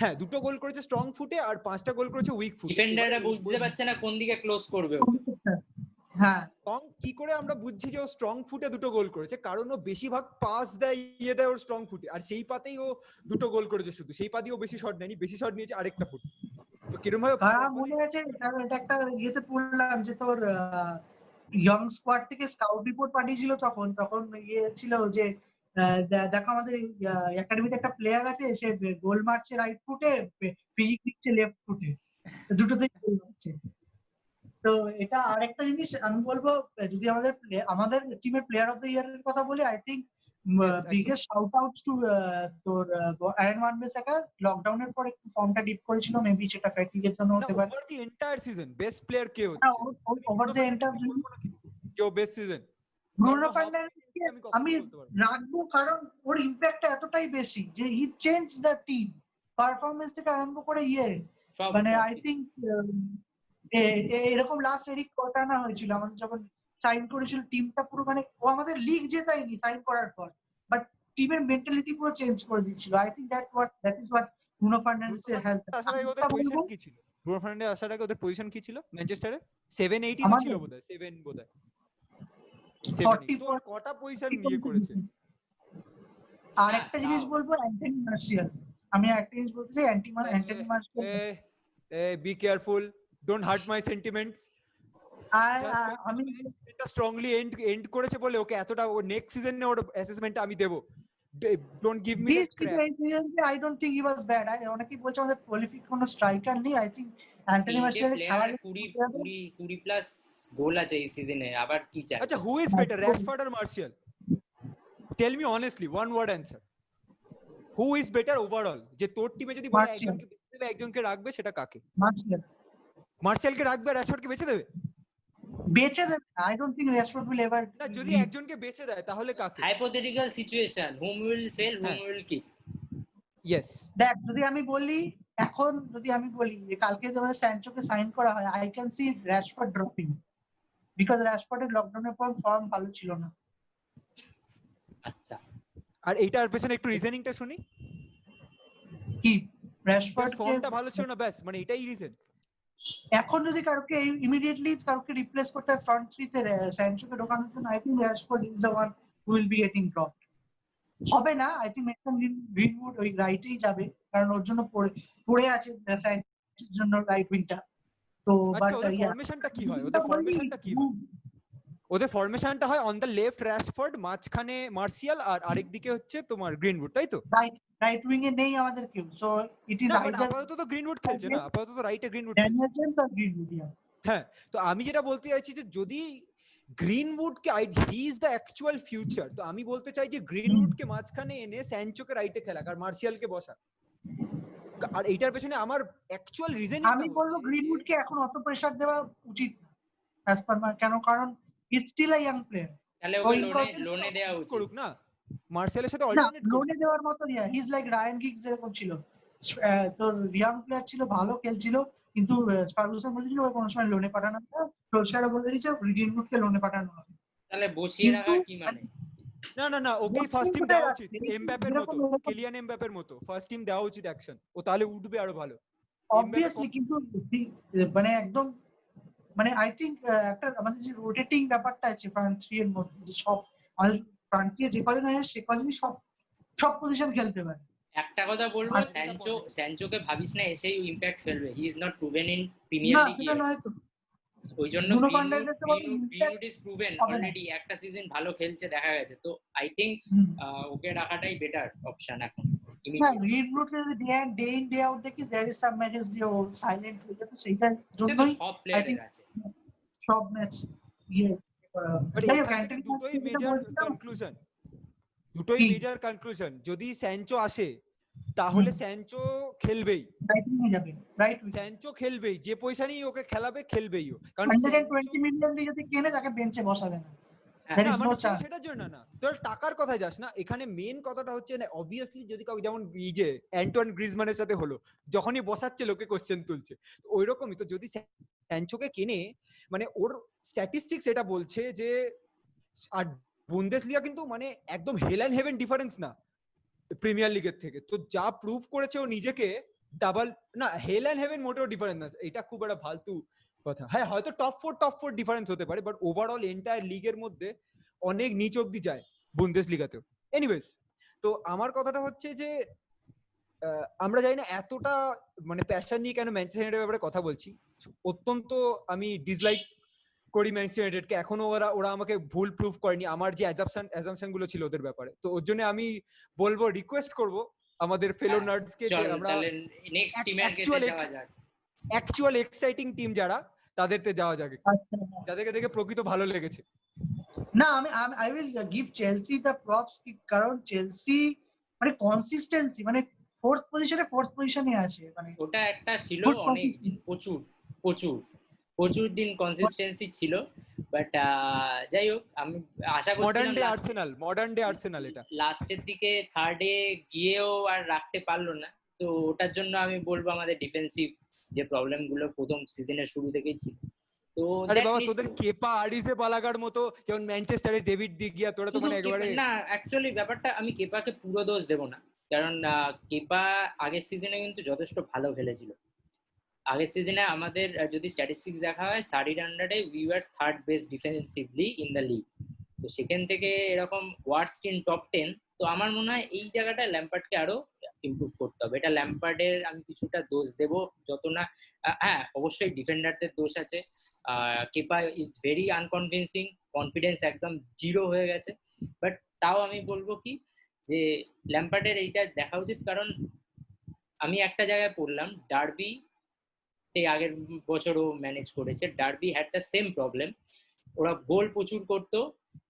হ্যাঁ দুটো গোল করেছে স্ট্রং ফুটে আর 5টা গোল করেছে উইক ফুটে। ডিফেন্ডাররা বুঝতে পারছে না কোন দিকে ক্লোজ করবে ওকে। হ্যাঁ স্ট্রং কি করে আমরা বুঝছি যে ও স্ট্রং ফুটে দুটো গোল করেছে, কারণ ও বেশিরভাগ পাস দেয় ইয়ে দেয় ওর স্ট্রং ফুটে, আর সেই পাতেই ও দুটো গোল করেছে, শুধু সেই পাতেই ও বেশি শট নেয়নি, বেশি শট নিয়েছে আরেকটা ফুট। তো কিরকম ভাবে মনে আছে এটা একটা ইয়েতে পড়লাম যে তোর ইয়ং স্কোয়াড থেকে স্কাউট রিপোর্ট পাঠিয়েছিল, তখন ইয়ে ছিল যে দেখো আমাদের একাডেমিতে একটা প্লেয়ার আছে, সে গোল মারছে রাইট ফুটে, ফ্রি কিকছে লেফট ফুটে, দুটোতেই গোল মারছে। তো এটা আরেকটা জিনিস আমি বলবো, যদি আমাদের টিমের প্লেয়ার অফ দ্য ইয়ার এর কথা বলি, I think biggest shout out to তোর অ্যারন ওয়ান বিসাকা। লকডাউনের পর একটু ফর্মটা ডিপ করেছিল, মেবি সেটা ফ্যাটিগের জন্য হতে পারে। Over the entire season best player কে হচ্ছে? ওভার দি এন্টায়ার কেউ বেস্ট সিজন ব্রুনো ফার্নান্ডেজকে আমি রাখবো, কারণ ওর ইমপ্যাক্টটা এতটাই বেশি যে he change the team, performance থেকে আরম্ভ করে মানে আই থিঙ্ক এরকম লাস্ট এরিক কটানা হয়েছিল আমাদের যখন সাইন করেছিল, টিমটা পুরো মানে ও আমাদের লিগ জেতায়নি সাইন করার পর, বাট টিমের মেন্টালিটি পুরো চেঞ্জ করে দিয়েছিল। I think that is what Bruno Fernandes has. ওদের পজিশন কি ছিল? ব্রুনো ফার্নান্ডেজ আসার আগে ওদের পজিশন কি ছিল ম্যানচেস্টারে? 780 ছিল বোধহয়, 7 বোধহয় 70 তো আর কটা পজিশন নিয়ে করেছে। আর একটা জিনিস বলবো, অ্যান্টনি মার্শিয়াল। আমি একটা জিনিস বলতে চাই, Anthony Martial, be careful, don't hurt my sentiments. আমি এটা স্ট্রংলি এন্ড করেছে বলে ওকে এতটা, ও নেক্সট সিজনে ওর অ্যাসেসমেন্টটা আমি দেব। Don't give me that crap. I don't think he was bad. অনেকেই বলছে আমাদের প্রলিফিক কোনো স্ট্রাইকার নেই। আই থিংক অ্যান্টনি মার্শিয়াল খেলা 20 প্লাস গোল আছে এই সিজনে, আবার কি চাই? আচ্ছা, who is better, Rashford or Martial? Tell me honestly, one word answer. Who is better overall? যে তোর টিমে যদি বলে একজনকে বেঁচে দেবে একজনকে রাখবে, সেটা কাকে? মার্শিয়াল। মার্শিয়ালকে রাখবে আর র‍্যাশফোর্ডকে বেঁচে দেবে? বেঁচে দেবে। I don't think Rashford will ever. না, যদি একজনকে বেঁচে দেয় তাহলে কাকে? Hypothetical situation, whom will sell, whom will keep. Yes. দেখ, যদি আমি বলি যে কালকে যখন স্যানচোকে সাইন করা হয়, I can see Rashford dropping, because র‍্যাশফোর্ডের লকডাউনের পর ফর্ম ভালো ছিল না। আচ্ছা, আর এইটার পেছনে একটু রিজনিংটা শুনি। কি র‍্যাশফোর্ড ফর্মটা ভালো ছিল না, ব্যাস, মানে এটাই রিজন? এখন যদি কারোকে ইমিডিয়েটলি রিপ্লেস করতে হয় ফ্রন্ট থ্রিতে স্যানচোকে ঢোকানোর জন্য, I think Rashford is the one who will be getting dropped. হবে না, আই থিঙ্ক মেসন গ্রিনউড ওই রাইটেই যাবে, কারণ ওর জন্য পড়ে আছে স্যানচোর জন্য রাইট উইংটা। তো বাট ওদের ফরমেশনটা কি হয়? ওদের ফরমেশনটা হয় অন দ্য লেফট র‍্যাশফোর্ড, মাঝখানে মার্শিয়াল, আর আরেক দিকে হচ্ছে তোমার গ্রিনউড, তাই তো? রাইট উইং এ নেই আমাদের কেউ, সো ইট ইজ আইদার আপাতত তো গ্রিনউড খেলছে না, আপাতত রাইটে গ্রিনউড ড্যানিয়েল জেমস আর গ্রিনউড। হ্যাঁ, তো আমি যেটা বলতে চাইছি যে যদি গ্রিনউডকে, he is the actual future, তো আমি বলতে চাই যে গ্রিনউডকে মাঝখানে এনে স্যানচোকে রাইটে খেলা আর মার্শিয়ালকে বসা। আর এইটার পেছনে আমার অ্যাকচুয়াল রিজনিং, আমি বলবো গ্রিনউডকে এখন অত প্রেসার দেওয়া উচিত অ্যাজ পার মাই, কারণ he is still a young player. তাহলে ওকে লোনে দেওয়া উচিত। করুক না, মার্শিয়ালের সাথে অল্টারনেট করুক। লোনে দেওয়ার মতো he is like Ryan Giggs যেরকম ছিল, তোর ইয়াং প্লেয়ার ছিল, ভালো খেলছিল, কিন্তু ফার্গুসন বলেছিল ওই কোনো সময় লোনে পাঠানো না, সোলশায়ারও বলে দিয়েছে গ্রিনউডকে লোনে পাঠানো হবে। তাহলে বসিয়ে রাখার কি মানে? না, ওকেই ফার্স্ট টিম দেওয়া উচিত, এমবাপের মতো, কিলিয়ান এমবাপের মতো ফার্স্ট টিম দেওয়া উচিত অ্যাকশন, ও তাহলে উঠবে আরো ভালো অবভিয়াসলি। কিন্তু মানে একদম মানে আই থিঙ্ক একটা আমাদের যে রোটেটিং ব্যাপারটা আছে ফ্রন্ট থ্রি এর মধ্যে, যে সব আমাদের ফ্রন্ট থ্রি যে কজন আছে সে কজনই সব পজিশন খেলতে পারে। একটা কথা বলবো, স্যানচোকে ভাবিস না এসেই ইমপ্যাক্ট ফেলবে। He is not proven in Premier League. ওই জন্য গ্রিনউড ইজ প্রুভেন অলরেডি, একটা সিজন ভালো খেলছে দেখা গেছে। তো আই থিঙ্ক ওকে রাখাটাই বেটার অপশন এখন। গ্রিনউডকে যদি ডে ইন ডে আউট দেখিস, देयर ইজ সাম ম্যাচেস যে ও সাইলেন্ট হয়ে যায়, তো সেইটার জন্যই সব প্লেয়ারের আছে সব ম্যাচ দুটোই মেজর কনক্লুশন। যদি স্যানচো আসে তাহলে স্যানচো খেলবেই, স্যানচো খেলবেই, যে পয়সা নিয়ে ওকে খেলাবে খেলবেই ও, কারণ 120 মিলিয়ন দিয়ে যদি কেনে তাকে বেঞ্চে বসাবে না। There না is no মানে chance. সেটার জন্য না, তোর টাকার কথায় যাস না, এখানে মেন কথাটা হচ্ছে না অবভিয়াসলি যদি কাউ যেমন এই যে অ্যান্টোয়ান গ্রিজমানের সাথে হলো, যখনই বসাচ্ছে লোকে কোশ্চেন তুলছে, ওই রকমই তো যদি স্যানচোকে কেনে, মানে ওর স্ট্যাটিস্টিক্স এটা বলছে যে, আর বুন্দেসলিগা কিন্তু মানে একদম হেল অ্যান্ড হেভেন ডিফারেন্স না প্রিমিয়ার লিগের থেকে, তো যা প্রুভ করেছে ও নিজেকে, ডাবল না হেল অ্যান্ড হেভেন মোটেও ডিফারেন্স না, এটা খুব একটা ফালতু কথা। হ্যাঁ হয়তো টপ ফোর ডিফারেন্স হতে পারে, বাট ওভারঅল এন্টায়ার লিগের মধ্যে অনেক নিচ অব্দি যায় বুন্দেসলিগাতেও। এনিওয়েজ, তো আমার কথাটা হচ্ছে যে আমরা জানি না এতটা মানে প্যাশন নিয়ে কেন ম্যানচেস্টার ইউনাইটেডের ব্যাপারে কথা বলছি। অত্যন্ত আমি ডিসলাইক করি ম্যানচেস্টার ইউনাইটেডকে, এখনো ওরা আমাকে ভুল প্রুফ করেনি আমার যে অ্যাজাম্পশন গুলো ছিল ওদের ব্যাপারে। তো ওর জন্য আমি বলবো, রিকোয়েস্ট করব আমাদের ফেলো নার্ডসকে যে আমরা নেক্সট টিমের কাছে যাওয়া যাক, অ্যাকচুয়াল এক্সাইটিং টিম যারা, তাদেরতে যাওয়া যাবে, আচ্ছা, যাদেরকে দেখে প্রকৃত ভালো লেগেছে। না আমি I will give Chelsea the props, কারণ চেলসি মানে কনসিস্টেন্সি, মানে ফোর্থ পজিশনে আছে, মানে ওটা একটা ছিল Good অনেক consistency. প্রচুর দিন কনসিস্টেন্সি ছিল। বাট যাই হোক, আমি আশা মডার্ন ডে করছিলাম আর্সেনাল এটা লাস্টের দিকে থার্ডে গিয়েও আর রাখতে পারলো না। তো ওটার জন্য আমি বলবো আমাদের ডিফেন্সিভ যে প্রবলেম গুলো প্রথম সিজনের শুরু থেকেই ছিল। তো আরে বাবা, তোদের কেপা আরিজে বালাগার মতো, যেমন ম্যানচেস্টারে ডেভিড ডি গিয়া, তোরা তো মানে একেবারে না, অ্যাকচুয়ালি ব্যাপারটা আমি কেপাকে পুরো দোষ দেব না, কারণ কেপা আগের সিজনে কিন্তু যথেষ্ট ভালো খেলেছিল। আগের সিজনে আমাদের যদি স্ট্যাটিস্টিক্স দেখা হয়, সারির আন্ডারে we were third best defensively in the league. তো সেখান থেকে এরকম ওয়ার্স্ট ইন টপ 10, তো আমার মনে হয় এই জায়গাটা ল্যাম্পার্ডকে আরো ইমপ্রুভ করতে হবে। এটা ল্যাম্পার্ডের আমি কিছুটা দোষ দেব, যত না হ্যাঁ অবশ্যই ডিফেন্ডারদের দোষ আছে। কেপা ইজ ভেরি আনকনভিন্সিং, কনফিডেন্স একদম জিরো হয়ে গেছে। বাট তাও আমি বলবো কি যে ল্যাম্পার্ডের এইটা দেখা উচিত, কারণ আমি একটা জায়গায় পড়লাম ডার্বি এই আগের বছরও ম্যানেজ করেছে, derby had the same problem. ওরা গোল প্রচুর করতো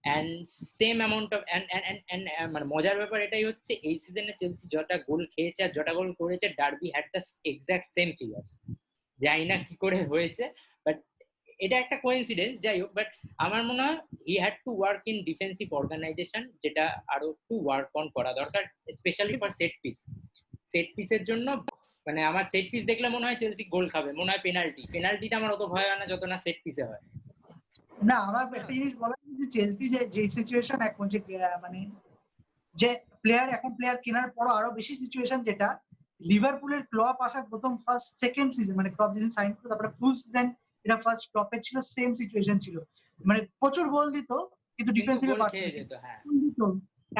অ্যান্ড সেম অ্যামাউন্ট অফ মানে মজার ব্যাপার এটাই হচ্ছে এই সিজনে চেলসি যটা গোল খেয়েছে আর যটা গোল করেছে, derby had the exact same figures. জানি না কি করে হয়েছে, বাট এটা একটা কোইন্সিডেন্স। যাই হোক, বাট আমার মনে হয় he had to work in defensive organisation, যেটা আরো একটু ওয়ার্ক অন করা দরকার, স্পেশালি ফর সেট পিসের জন্য। মানে আমার সেট পিস দেখলে মনে হয় চেলসি গোল খাবে, মনে হয় পেনাল্টিটা আমার অত ভয় হয় না যত না সেট পিসে হয়। না আমার একটা জিনিস বলা যে চেলসি যে সিচুয়েশন এখন, যে মানে যে প্লেয়ার কেনার পর আরো বেশি সিচুয়েশন, যেটা লিভারপুলের ক্লপ আসার প্রথম সেকেন্ড সিজন, মানে ক্লপ যেদিন সাইন করলো তারপরে ফুল সিজন এটা ফার্স্ট ক্লপে ছিল, সেম সিচুয়েশন ছিল, মানে প্রচুর গোল দিত কিন্তু ডিফেন্সিভে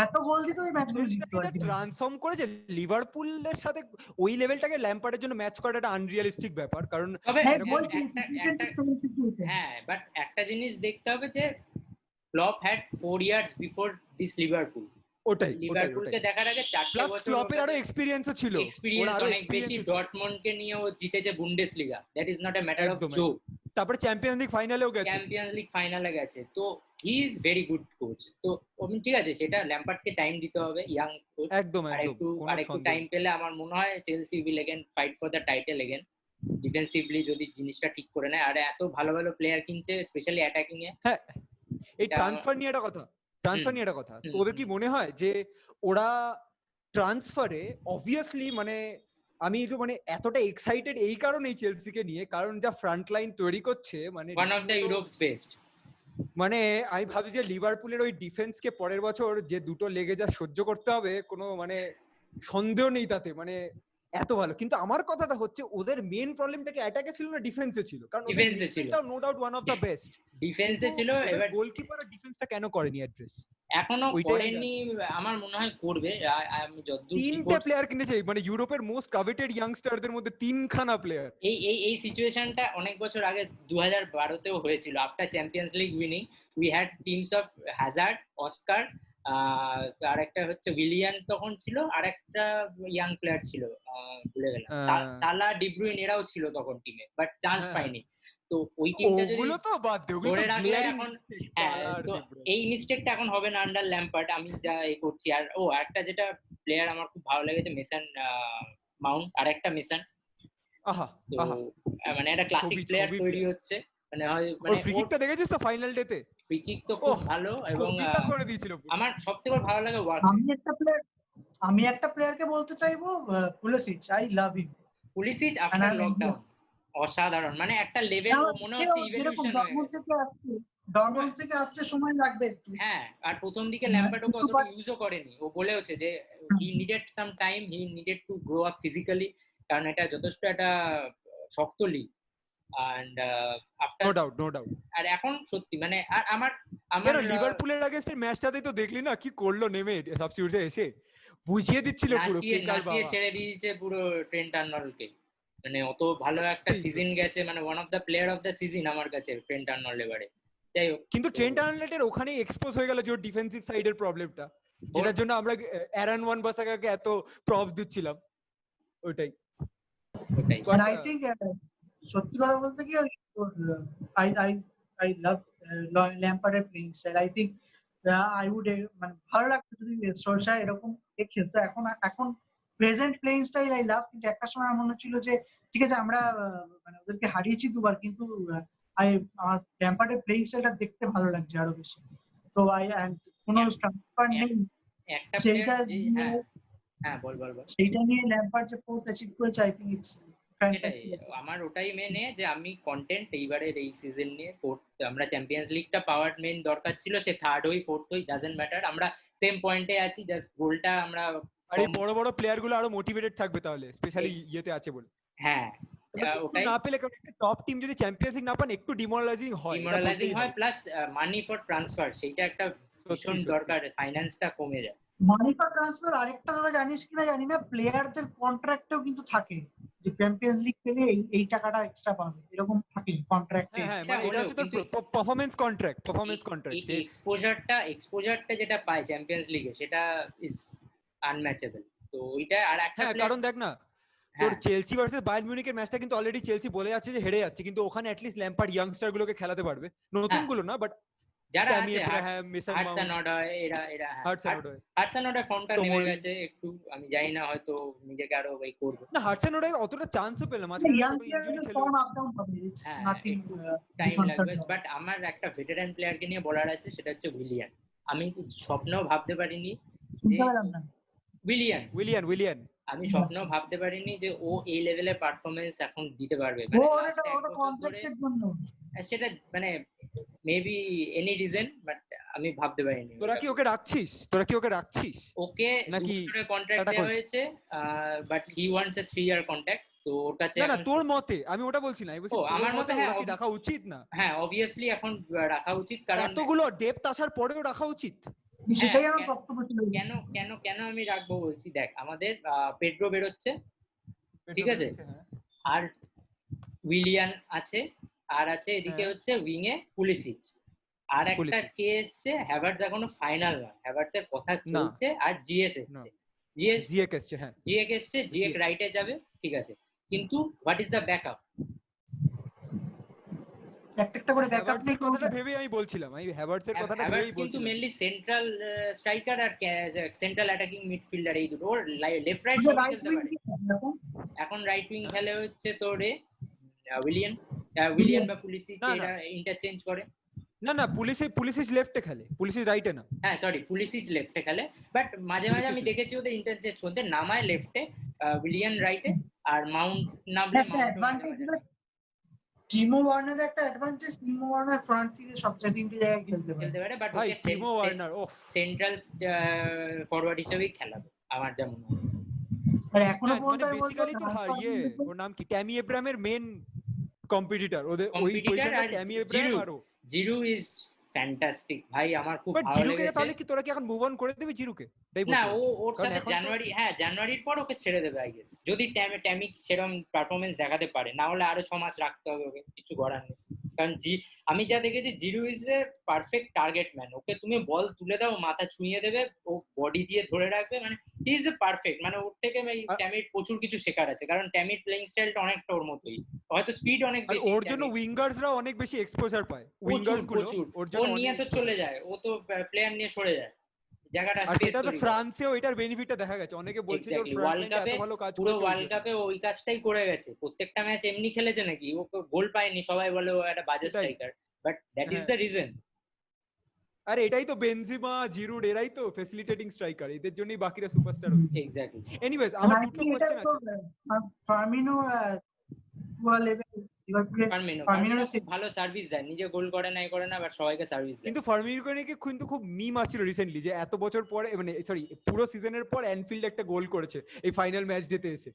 এত গোল দিত ওই ম্যাচগুলো জিততো। ট্রান্সফর্ম করেছে লিভারপুলের সাথে, ওই লেভেলটাকে ল্যাম্পার্ডের জন্য ম্যাচ করাটা একটা আনরিয়ালিস্টিক ব্যাপার, কারণ হ্যাঁ বাট একটা জিনিস দেখতে হবে যে Klopp had 4 years before this Liverpool. ওটাই লিভারপুলকে দেখার আগে 4 বছর ক্লপের আরো এক্সপেরিয়েন্সও ছিল, এক্সপেরিয়েন্স অনেক বেশি। ডর্টমুন্ডকে নিয়েও জিতেছে Bundesliga, that is not a matter of joke. তারপরে চ্যাম্পিয়ন্স লিগ ফাইনালেও গেছে, তো he is very good coach. তো ঠিক আছে, সেটা ল্যাম্পার্ডকে টাইম দিতে হবে, ইয়াং কোচ। একদম একটু টাইম পেলে আমার মনে হয় Chelsea will again fight for the title again, defensively যদি জিনিসটা ঠিক করে নেয়। আর এত ভালো ভালো প্লেয়ার কিনছে স্পেশালি অ্যাটাকিং এ। হ্যাঁ, এই ট্রান্সফার নিয়ে একটা কথা, তোদের কি মনে হয় যে ওরা ট্রান্সফারে অবভিয়াসলি, মানে আমি একটু মানে এতটা এক্সাইটেড এই কারণেই চেলসিকে নিয়ে, কারণ যা ফ্রন্ট লাইন তৈরি করছে, মানে one of the Europe's best. মানে আমি ভাবি যে লিভারপুলের ওই ডিফেন্সকে পরের বছর যে দুটো লেগে যা সহ্য করতে হবে, কোনো মানে সন্দেহ নেই তাতে, মানে এত ভালো। কিন্তু আমার কথাটা হচ্ছে ওদের মেইন প্রবলেমটা কি অ্যাটাকে ছিল না ডিফেন্সে ছিল? কারণ ডিফেন্সে ছিল, no doubt one of the best ডিফেন্সে ছিল। এবার গোলকিপার আর ডিফেন্সটা কেন করেনি অ্যাড্রেস? এখনো করেনি, আমার মনে হয় করবে। আমি যতদূর তিনটে প্লেয়ার কিনেছে, মানে ইউরোপের মোস্ট কাভেটেড ইয়াংস্টারদের মধ্যে তিনখানা প্লেয়ার। এই সিচুয়েশনটা অনেক বছর আগে 2012তেও হয়েছিল। After Champions League winning we had teams of Hazard, Oscar, আর একটা হচ্ছে উইলিয়ান তখন ছিল, আর একটা ইয়াং প্লেয়ার ছিল ভুলে গেলাম, সালা, ডি ব্রুইন, এরাও ছিল তখন টিমে, বাট চান্স পায়নি। তো ওই টিমটা যদি তো বাদ দে, ওগুলো তো গ্লেয়ারিং মিস্টেক। তো এই মিস্টেকটা এখন হবে না আন্ডার ল্যাম্পার্ড, আমি যা করছি। আর একটা যেটা প্লেয়ার আমার খুব ভালো লেগেছে, মেসন মাউন্ট, আর একটা মেসন, মানে একটা ক্লাসিক প্লেয়ার তৈরি হচ্ছে। মানে ওর ফ্রি কিকটা দেখেছিস তো ফাইনাল ডেতে? ফ্রি কিক তো খুব ভালো এবং কবিতা করে দিয়েছিল পুরো। আমার সবথেকে ভালো লাগে ওয়ার্ক আমি একটা প্লেয়ারকে বলতে চাইবো Pulisic, I love him. Pulisic after lockdown অসাধারণ, মানে একটা লেভেল মনে হচ্ছে ইভলিউশন হয়ে গেছে। ডরমন্ড থেকে আসতে সময় লাগবে একটু। হ্যাঁ, আর প্রথম দিকে ল্যাম্পার্ড ওকে অতটা ইউজও করেনি, ও বলেওছে যে he needed some time, he needed to grow up physically, কারণ এটা যথেষ্ট একটা শক্ত league. And after no doubt. আর এখন সত্যি মানে আর আমার লিভারপুলের আগেন্স্টের ম্যাচটাতেই তো দেখলি না কি করলো, নেমে সাবস্টিটিউটে এসে বুঝিয়ে দিচ্ছিল পুরো নাচিয়ে ছেড়ে দিয়েছে পুরো ট্রেন্ট আর্নল্ডকে, মানে অত ভালো একটা সিজন গেছে, মানে one of the player of the season আমার কাছে ট্রেন্ট আর্নল্ড এবারে। যাই হোক, কিন্তু ট্রেন্ট আর্নল্ডের ওখানেই এক্সপোজ হয়ে গেল যে ওর ডিফেন্সিভ সাইডের প্রবলেমটা, যেটার জন্য আমরা অ্যারন ওয়ান বাসাকাকে এত প্রপস দিচ্ছিলাম। ওটাই আই থিংক সত্যি কথা বলতে কি আই লাভ ল্যাম্পার্ডের playing style. I think I would মানে ভালো লাগতো যদি সোলশার এরকম খেলতো। এখন present playing style I love, কিন্তু একটা সময় এমন হচ্ছিল যে ঠিক আছে আমরা মানে ওদেরকে হারিয়েছি দুবার, কিন্তু আমার ল্যাম্পার্ডের প্লেইং স্টাইলটা দেখতে ভালো লাগছে আরো বেশি। তো কোনো ট্রান্সফার নেই একটা সেইটা হ্যাঁ বল সেইটা নিয়ে ল্যাম্পার্ড যে ফোর্থ অ্যাচিভ করেছে, আই থিংক ইটস আমার ওটাই মেনে যে আমি কন্টেন্ট এইবারের এই সিজন নিয়ে ফোর্থ, আমরা চ্যাম্পিয়ন্স লিগটা পাওয়ার মেন দরকার ছিল, সে থার্ড হই ফোর্থ হই ডাজন্ট ম্যাটার, আমরা সেম পয়েন্টে আছি, জাস্ট গোলটা আমরা আর এই বড় বড় প্লেয়ার গুলো আরো মোটিভেটেড থাকবে তাহলে, স্পেশালি ইয়েতে আছে বলে। হ্যাঁ ওটাই না পেলে কারণ একটা টপ টিম যদি চ্যাম্পিয়ন্স লিগ না পান একটু ডিমোরালাইজিং হয়, প্লাস মানি ফর ট্রান্সফার সেইটা একটা ভীষণ দরকার, ফাইন্যান্সটা কমে যায়। মানি ফর ট্রান্সফার আরেকটা তোরা জানিস কিনা জানি না, প্লেয়ারদের কন্ট্রাক্টেও কিন্তু থাকে যে চ্যাম্পিয়ন্স লিগ পেলে এই টাকাটা এক্সট্রা পাবে, এরকম থাকে কন্ট্রাক্টে। হ্যাঁ মানে এটা হচ্ছে তোর পারফরম্যান্স কন্ট্রাক্ট এক্সপোজারটা যেটা পায় চ্যাম্পিয়ন্স লিগে সেটা ইজ আনম্যাচেবল। তো ওইটা আর একটা কারণ দেখ না তোর চেলসি ভার্সেস বায়ার্ন মিউনিখের ম্যাচটা কিন্তু অলরেডি চেলসি বলে যাচ্ছে যে হেরে যাচ্ছে, কিন্তু ওখানে অ্যাট লিস্ট ল্যাম্পার্ড ইয়াংস্টার গুলোকে খেলাতে পারবে, নতুন গুলো না বাট যারা আছে হাটসন-অডয় ফর্মটা নেমে গেছে একটু, আমি জানি না হয়তো নিজেকে আরো ওই করবে না, হাটসন-অডয় অতটা চান্সও পেল না, মাঝখানে ছোট ইনজুরি খেলো, টাইম লাগবে। বাট আমার একটা ভেটেরান প্লেয়ারকে নিয়ে বলার আছে, সেটা হচ্ছে উইলিয়ান। আমি স্বপ্নেও ভাবতে পারিনি যে উইলিয়ান আমি স্বপ্নেও ভাবতে পারিনি যে ও এই লেভেলের পারফরম্যান্স এখন দিতে পারবে, সেটা মানে মেবি এনি রিজন, বাট আমি ভাবতে পারিনি। তোরা কি ওকে রাখছিস? ওকে নাকি কন্ট্রাক্ট দেওয়া হয়েছে, but he wants a 3 year contract. তো ওর কাছে না তোর মতে, আমি ওটা বলছি না, আমি বলছি আমার মতে হ্যাঁ কি রাখা উচিত না? হ্যাঁ অবভিয়াসলি এখন রাখা উচিত, কারণ এতগুলো ডেপথ আসার পরেও রাখা উচিত। সেটাই আমার বক্তব্য ছিল। কেন আমি রাখবো বলছি, দেখ আমাদের পেড্রো বেরোচ্ছে, ঠিক আছে, আর উইলিয়ান আছে, আর আছে এদিকে হচ্ছে উইং এ পুলিসিচ, আর একটা কে এসছে হ্যাভার্টজ, এখনো ফাইনাল না, হ্যাভার্টজের কথা চলছে, আর জিএস এসছে, জিএক রাইটে যাবে, ঠিক আছে, কিন্তু হোয়াট ইজ দ্য ব্যাকআপ? একটা করে ব্যাকআপ নেই, কথাটা ভেবেই আমি বলছিলাম, আমি হ্যাভার্টজের কথাটা ভেবেই বলছিলাম, কিন্তু মেইনলি সেন্ট্রাল স্ট্রাইকার আর সেন্ট্রাল অ্যাটাকিং মিডফিল্ডার, এই দুটো, ওর লেফট রাইট সব খেলতে পারে। এখন রাইট উইং খেলে হচ্ছে তোর উইলিয়ান বা পুলিসিচ, এরা ইন্টারচেঞ্জ করে। না পুলিসিচ লেফটে খেলে, পুলিসিচ রাইটে না। হ্যাঁ সরি, পুলিসিচ লেফটে খেলে, বাট মাঝে মাঝে আমি দেখেছি ওদের ইন্টারচেঞ্জ করতে, নামায় লেফটে, উইলিয়ান রাইটে, আর মাউন্ট নামলে টিমো ওয়ার্নারের একটা অ্যাডভান্টেজ, টিমো ওয়ার্নার ফ্রন্ট থেকে সবচেয়ে তিনটি জায়গায় খেলতে পারে, বাট ভাই টিমো ওয়ার্নার সেন্ট্রাল ফরওয়ার্ড হিসেবেই খেলাবে আমার যা মনে হয়। আর এখনো পর্যন্ত বেসিক্যালি তো ওর নাম কি, ট্যামি এব্রাহামের মেন কম্পিটিটর, ওদের ওই পজিশনটা ট্যামি এব্রাহাম, আর জিরু ইজ ফ্যান্টাস্টিক ভাই, আমার খুব ভালো লেগেছে। জিরুকে তাহলে কি তোরা কি এখন মুভ অন করে দিবি জিরুকে? না, ওর সাথে জানুয়ারির পর ওকে ছেড়ে দেবে আই গেস, যদি ট্যামি সেরকম পারফরম্যান্স দেখাতে পারে, না হলে আরো 6 মাস রাখতে হবে ওকে, কিছু করার নেই। কারণ আমি যা দেখেছি, Giroud is a perfect target man, ওকে তুমি বল তুলে দাও, মাথা ছুঁয়ে দেবে, ও বডি দিয়ে ধরে রাখবে, মানে হি ইজ এ পারফেক্ট, মানে ওর থেকে ট্যামির প্রচুর কিছু শেখার আছে, কারণ ট্যামির প্লেইং স্টাইলটা অনেকটা ওর মতোই, হয়তো স্পিড অনেক বেশি, ওর জন্য উইঙ্গার্সরা অনেক বেশি এক্সপোজার পায়, উইঙ্গার্স গুলো ওর জন্য নিয়ে তো চলে যায়, ও তো প্লেয়ার নিয়ে সরে যায় জায়গাটা, আর সেটা তো ফ্রান্সেও এটার বেনিফিটটা দেখা গেছে, অনেকে বলছে যে ফ্রন্ট লাইনে এত ভালো কাজ করেছে, পুরো ওয়ার্ল্ড কাপে ওই কাজটাই করে গেছে, প্রত্যেকটা ম্যাচ এমনি খেলেছে নাকি, ও গোল পায়নি, সবাই বলে ও একটা বাজে striker, but that is the reason. আরে এটাই তো বেনজিমা, জিরুড এরাই তো ফ্যাসিলিটেটিং স্ট্রাইকার, এদের জন্যই বাকিরা সুপারস্টার হচ্ছে। এক্স্যাক্টলি। এনিওয়েজ And আমার I দুটো think এটা কোশ্চেন তো আছে। ফার্মিনো লিভারপুলের ফার্মিনো খুব ভালো সার্ভিস দেয়, নিজে গোল করে না বাট সবাইকে সার্ভিস দেয়। কিন্তু ফার্মিনোকে কিন্তু খুব মিম আসছিল রিসেন্টলি যে এত বছর পরে, মানে সরি পুরো সিজনের পর অ্যানফিল্ড একটা গোল করেছে এই ফাইনাল ম্যাচ ডেতে এসে।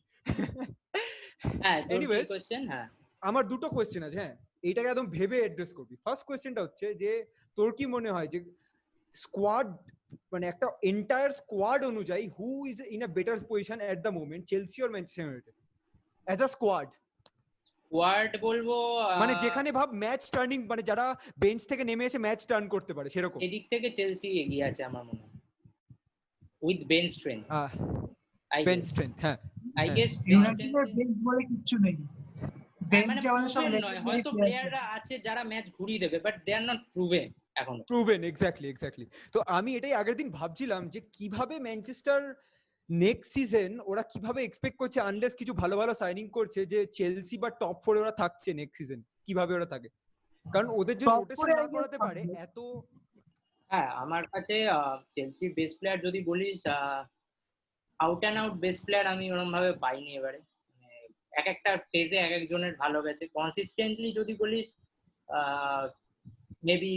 হ্যাঁ তোর কি এনিওয়েজ কোশ্চেন? হ্যাঁ আমার দুটো কোশ্চেন আছে। হ্যাঁ এইটাকে একদম ভেবে অ্যাড্রেস করবি। ফার্স্ট কোশ্চেনটা হচ্ছে যে তোর কি মনে হয় যে স্কোয়াড, মানে একটা এন্টায়ার স্কোয়াড অনুযায়ী who is in a better position at the moment, Chelsea or Manchester United as a squad? Word বলবো মানে যেখানে ভাব ম্যাচ টার্নিং, মানে যারা বেঞ্চ থেকে নেমে এসে ম্যাচ টার্ন করতে পারে সেরকম। এদিক থেকে চেলসি এগিয়ে আছে আমার মনে হয়, with bench strength. Bench strength, হ্যাঁ আই গেস ইউনাইটেডের বেঞ্চ বলে কিছু নেই। মানে প্রুভেন নয়, হয়তো প্লেয়াররা আছে যারা ম্যাচ ঘুরিয়ে দেবে but they are not proven এখনো। Proven, exactly. তো আমি এটাই আগের দিন ভাবছিলাম যে কিভাবে ম্যানচেস্টার নেক্সট সিজন ওরা কিভাবে এক্সপেক্ট করছে, আনলেস কিছু ভালো ভালো সাইনিং করছে, যে চেলসি বা টপ 4 ওরা থাকছে নেক্সট সিজন, কিভাবে ওরা থাকে? কারণ ওদের যদি রোটেশন না করাতে পারে এত। হ্যাঁ আমার কাছে চেলসির বেস্ট প্লেয়ার যদি বলিস, out and out best player আমি ওরকম ভাবে পাইনি এবারে। এক একটা ফেজে এক একজনের ভালো গেছে। কনসিস্টেন্টলি যদি বলিস মেবি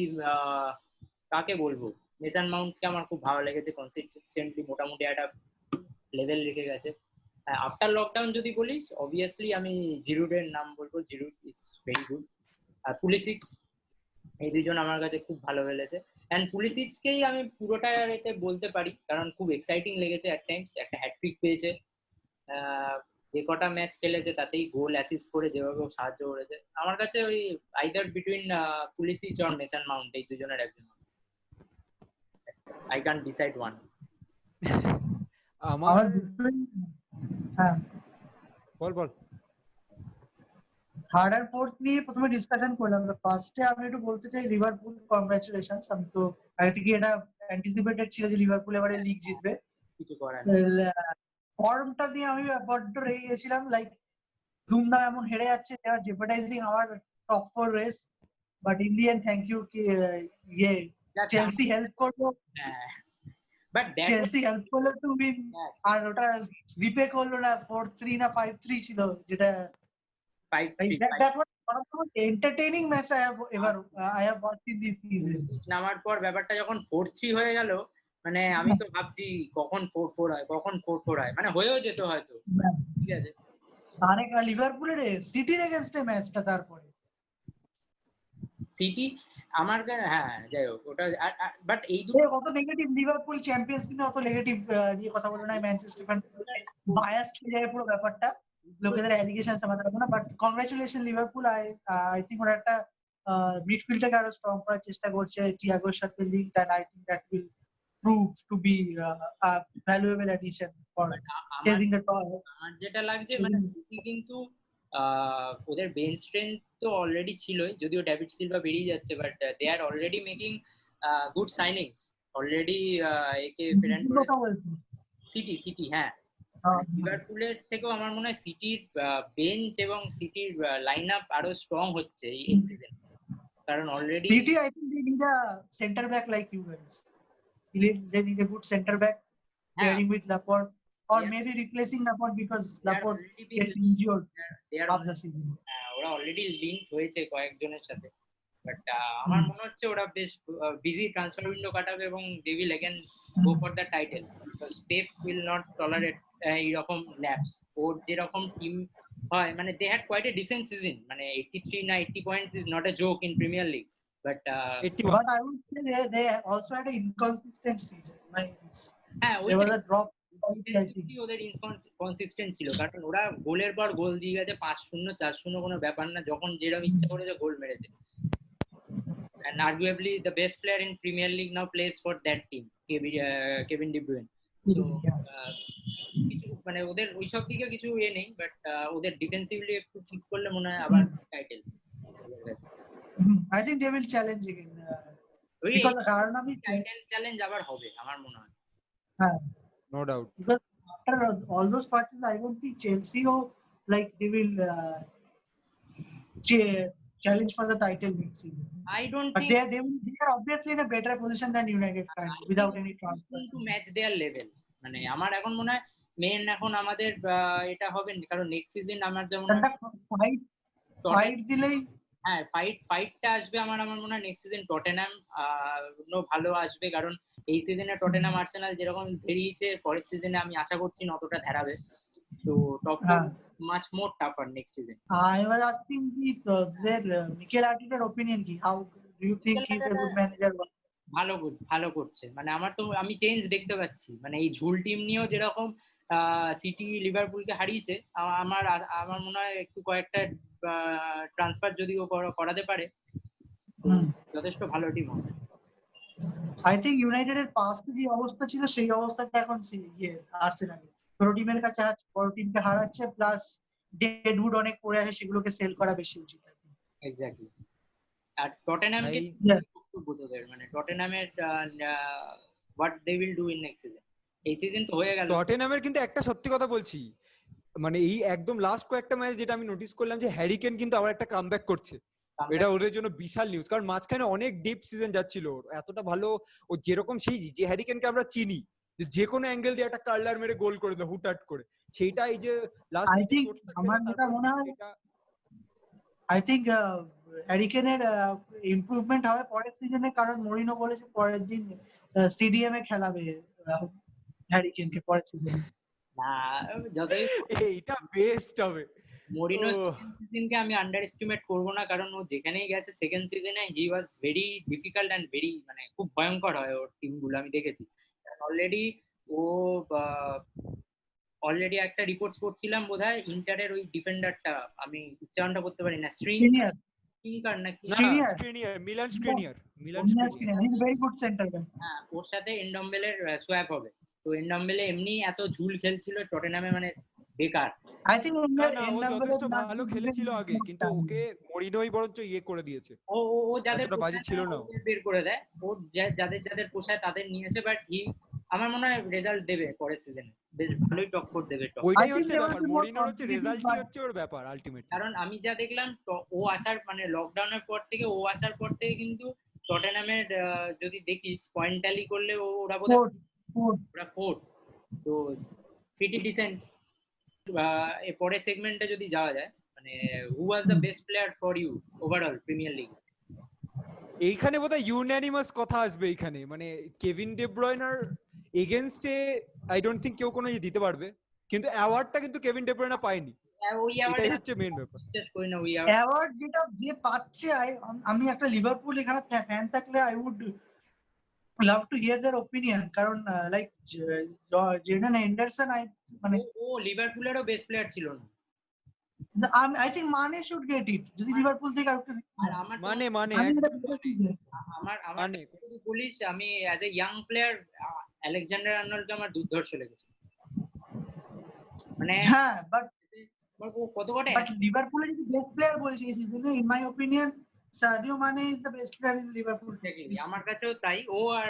কাকে বলবো, মেসন মাউন্টকে আমার খুব ভালো লেগেছে, কনসিস্টেন্টলি মোটামুটি একটা লেভেল রেখে গেছে। আফটার লকডাউন যদি বলিস অবভিয়াসলি আমি জিরুডের নাম বলবো, Giroud is very good. R Pulisic, এই দুজন আমার কাছে খুব ভালো খেলেছে। অ্যান্ড পুলিসিচকেই আমি পুরোটা এতে বলতে পারি, কারণ খুব এক্সাইটিং লেগেছে অ্যাট টাইমস। একটা হ্যাটট্রিক পেয়েছে, যে কটা ম্যাচ খেলেছে তাতেই গোল অ্যাসিস্ট করে যেভাবে সাহায্য করেছে। আমার কাছে ওই আইদার বিটুইন পুলিসিচ আর মেসন মাউন্ট, এই দুজনের একজন। I can't decide one. আমার হ্যাঁ বল থার্ড আর ফোর্থ নিয়ে প্রথমে ডিসকাশন করলাম। ফার্স্টে আমি একটু বলতে চাই লিভারপুল, কংগ্রাচুলেশনস। আমি তো আগে থেকে এটা অ্যান্টিসিপেটেড ছিল যে লিভারপুল এবারে লিগ জিতবে। কিছু করার ফর্মটা দিয়ে আমি বড্ড রেগে গেছিলাম, লাইক ধুমধাম এমন হেরে যাচ্ছে, they are jeopardizing our top 4 race. But Indian thank you কি ইয়ে চেলসি হেল্প করলো, বাট চেলসি হেল্প করলো টু উইন। আর ওটা রিপে করলো না, 4-3 না 5-3 ছিল, যেটা 5-3 that was one of the most entertaining match I have watched in this season. নামার পর ব্যাপারটা যখন 4-3 হয়ে গেল, মানে আমি তো ভাবছি কখন 4-4 হয়, মানে হয়েও যেত হয়তো। ঠিক আছে, আরেক লিভারপুলের সিটির এগেইনস্টে ম্যাচটা, তারপরে সিটি আমার হ্যাঁ যাই হোক ওটা। বাট এই দুটো কত নেগেটিভ, লিভারপুল চ্যাম্পিয়ন্স কিন্তু অত নেগেটিভ নিয়ে কথা বলে না। ম্যানচেস্টার বায়াসড হয়ে যায় পুরো ব্যাপারটা, লোকেদের অ্যালিগেশনটা মাথায় রাখবো না। But congratulation Liverpool. I think ওরা একটা মিডফিল্ডটাকে আরো স্ট্রং করার চেষ্টা করছে টিয়াগোর সাথে link, and I think that will prove to be a valuable addition for chasing the top. আমার যেটা লাগছে মানে সিটি কিন্তু ওদের বেঞ্চ স্ট্রেংথ তো অলরেডি ছিলই, যদিও ডেভিড সিলভা বেরিয়ে যাচ্ছে, but they are already making good signings already. একে ফেরান সিটি হ্যাঁ, লিভারপুলের থেকেও আমার মনে হয় সিটির বেঞ্চ এবং সিটির লাইন আপ আরো স্ট্রং হচ্ছে এই সিজন। কারণ already City I think they need a centre back like you guys. They need a good center back pairing with Laporte, or maybe replacing Laporte because Laporte gets injured of the season. ওরা already link হয়েছে কয়েকজনের সাথে, but আমার মনে হচ্ছে ওরা বেশ busy transfer window কাটাবে এবং they will again go for the title. Because Pep will not tolerate এইরকম ল্যাপস। ওর যেরকম টিম হয়, মানে they had quite a decent season, মানে 83 না 80 points is not a joke in Premier League. But I would say they also had an inconsistent season. There was a drop. ওদের inconsistent ছিল, কারণ ওরা গোলের পর গোল দিয়ে গেছে, 5-0 4-0 কোনো ব্যাপার না, যখন যেরকম ইচ্ছা করেছে গোল মেরেছে। And arguably the best player in Premier League now plays for that team, Kevin De Bruyne. So কিছু মানে ওদের ওইসব দিকে কিছু নেই, বাট ওদের ডিফেন্সিভলি একটু ঠিক করলে মনে হয় আবার title. I think they will challenge again. Because title challenge আবার হবে আমার মনে হয়। No doubt. Because after all those parties, I don't think Chelsea or like they will challenge for the title next season. I don't But think they are obviously in a better position than United currently, without any transfer. to match their level, মানে আমার এখন মনে হয় main এখন আমাদের এটা হবে না, কারণ নেক্সট সিজন আমার যেমন ফাইট দিলেই হ্যাঁ ফাইটটা আসবে আমার মনে হয় নেক্সট সিজন টটেনহ্যাম ভালো আসবে, কারণ এই সিজনে টটেনহ্যাম আর্সেনাল যেরকম ধেরিয়েছে পরের সিজনে আমি আশা করছি না অতটা ধেরাবে, তো top much more tougher next season. I was asking Mikel Arteta's opinion কি, how do you think he's a good manager? ভালো করছে, মানে আমি চেঞ্জ দেখতে পাচ্ছি, মানে এই ঝুল টিম নিয়েও যেরকম সিটি লিভারপুলকে হারিয়েছে, আমার মনে হয় একটু কয়েকটা ট্রান্সফার যদি ও করাতে পারে যথেষ্ট ভালো টিম হবে। I think United এর পাস্টে যে অবস্থা ছিল সেই অবস্থাটা এখন আর্সেনাল বড় টিমের কাছে বড় টিমকে হারাচ্ছে, প্লাস ডেডউড অনেক পড়ে আছে, সেগুলোকে সেল করা বেশি উচিত। এক্স্যাক্টলি। আর টটেনহ্যামকে বুঝোদের মানে টটেনহ্যামের what they will do in next season, এই সিজন তো হয়ে গেল। টটেনহ্যামের কিন্তু একটা সত্যি কথা বলছি, মানে এই একদম লাস্ট কয়েকটা ম্যাচ যেটা আমি নোটিস করলাম যে হ্যারি কেন কিন্তু আবার একটা কামব্যাক করছে, এটা ওদের জন্য বিশাল নিউজ, কারণ মাঝখানে অনেক ডিপ সিজন যাচ্ছিল, এতটা ভালো ও যেরকম সেই যে হ্যারি কেনকে আমরা চিনি যে কোনো অ্যাঙ্গেল দিয়ে একটা কার্লার মেরে গোল করে দেয় হুটহাট করে, সেইটা এই যে লাস্ট আমার যেটা মনে হয় আই থিংক হ্যারি কেনের ইমপ্রুভমেন্ট হবে পরের সিজনে, কারণ মরিনো বলেছে পরের দিন স্টেডিয়ামে খেলাবে হ্যারি কেনকে পরের সিজনে। না যতই এইটা বেস্ট হবে। মরিনো সিজনকে আমি আন্ডার এস্টিমেট করবো না, কারণ ও যেখানেই গেছে সেকেন্ড সিজনে he was very difficult and very, মানে খুব ভয়ঙ্কর হয় ওর টিমগুলো আমি দেখেছি। অলরেডি একটা রিপোর্ট করছিলাম বোধহয় ইন্টারের ওই ডিফেন্ডারটা, আমি উচ্চারণটা করতে পারি না, Skriniar Milan Skriniar very good centre back. হ্যাঁ, ওর সাথে এনডম্বেলের সোয়াপ হবে, তো এনডম্বেলে এমনি এত ঝুল খেলছিল টটেনহ্যামে, মানে বেকার। আই থিংক ও যথেষ্ট ভালো খেলেছিল আগে, কিন্তু ওকে মরিনোই বরঞ্চ ইয়ে করে দিয়েছে, ও যাদের বাজে ছিল না, বের করে দেয়, ও যাদের পোষায় তাদের নিয়েছে, বাট আমার মনে হয় রেজাল্ট দেবে পরের সিজনে, বেশ ভালোই টক্কর দেবে। ওইটাই হচ্ছে ব্যাপার, মরিনোর হচ্ছে রেজাল্ট কি হচ্ছে ওর ব্যাপার আলটিমেট, কারণ আমি যা দেখলাম ও আসার মানে লকডাউনের পর থেকে কিন্তু টটেনহ্যামের যদি দেখিস পয়েন্ট ট্যালি করলে ওরা বোধহয় ফোর্থ, তো প্রিটি ডিসেন্ট। এর পরের সেগমেন্টে যদি যাওয়া যায়, মানে who was the best player for you overall Premier League, এইখানে বোধহয় ইউনানিমাস কথা আসবে এইখানে, মানে কেভিন ডে ব্রয়নার এগেইনস্টে আই ডোন্ট থিংক কেউ কোনো দিতে পারবে, কিন্তু অ্যাওয়ার্ডটা কিন্তু কেভিন ডে ব্রয়না পায়নি, এটাই হচ্ছে মেইন ব্যাপার। অ্যাওয়ার্ড যেটা যে পাচ্ছে, আমি একটা লিভারপুল এখানে ফ্যান থাকলে I would love to hear their opinion, কারণ লাইক জর্ডান হেন্ডারসন মানে ও লিভারপুলেরও বেস্ট প্লেয়ার ছিল না, I think Mane should get it, যদি লিভারপুল থেকে আর মানে যদি বলিস, আমি as a young player Alexander আর্নল্ডকে আমার দুর্ধর্ষ লেগেছে, মানে হ্যাঁ, বাট কত লিভারপুলের যদি বেস্ট প্লেয়ার বলিস এই সিজনে, in my opinion Sadio Mane is the best player in Liverpool. আমার কাছেও তাই, ও আর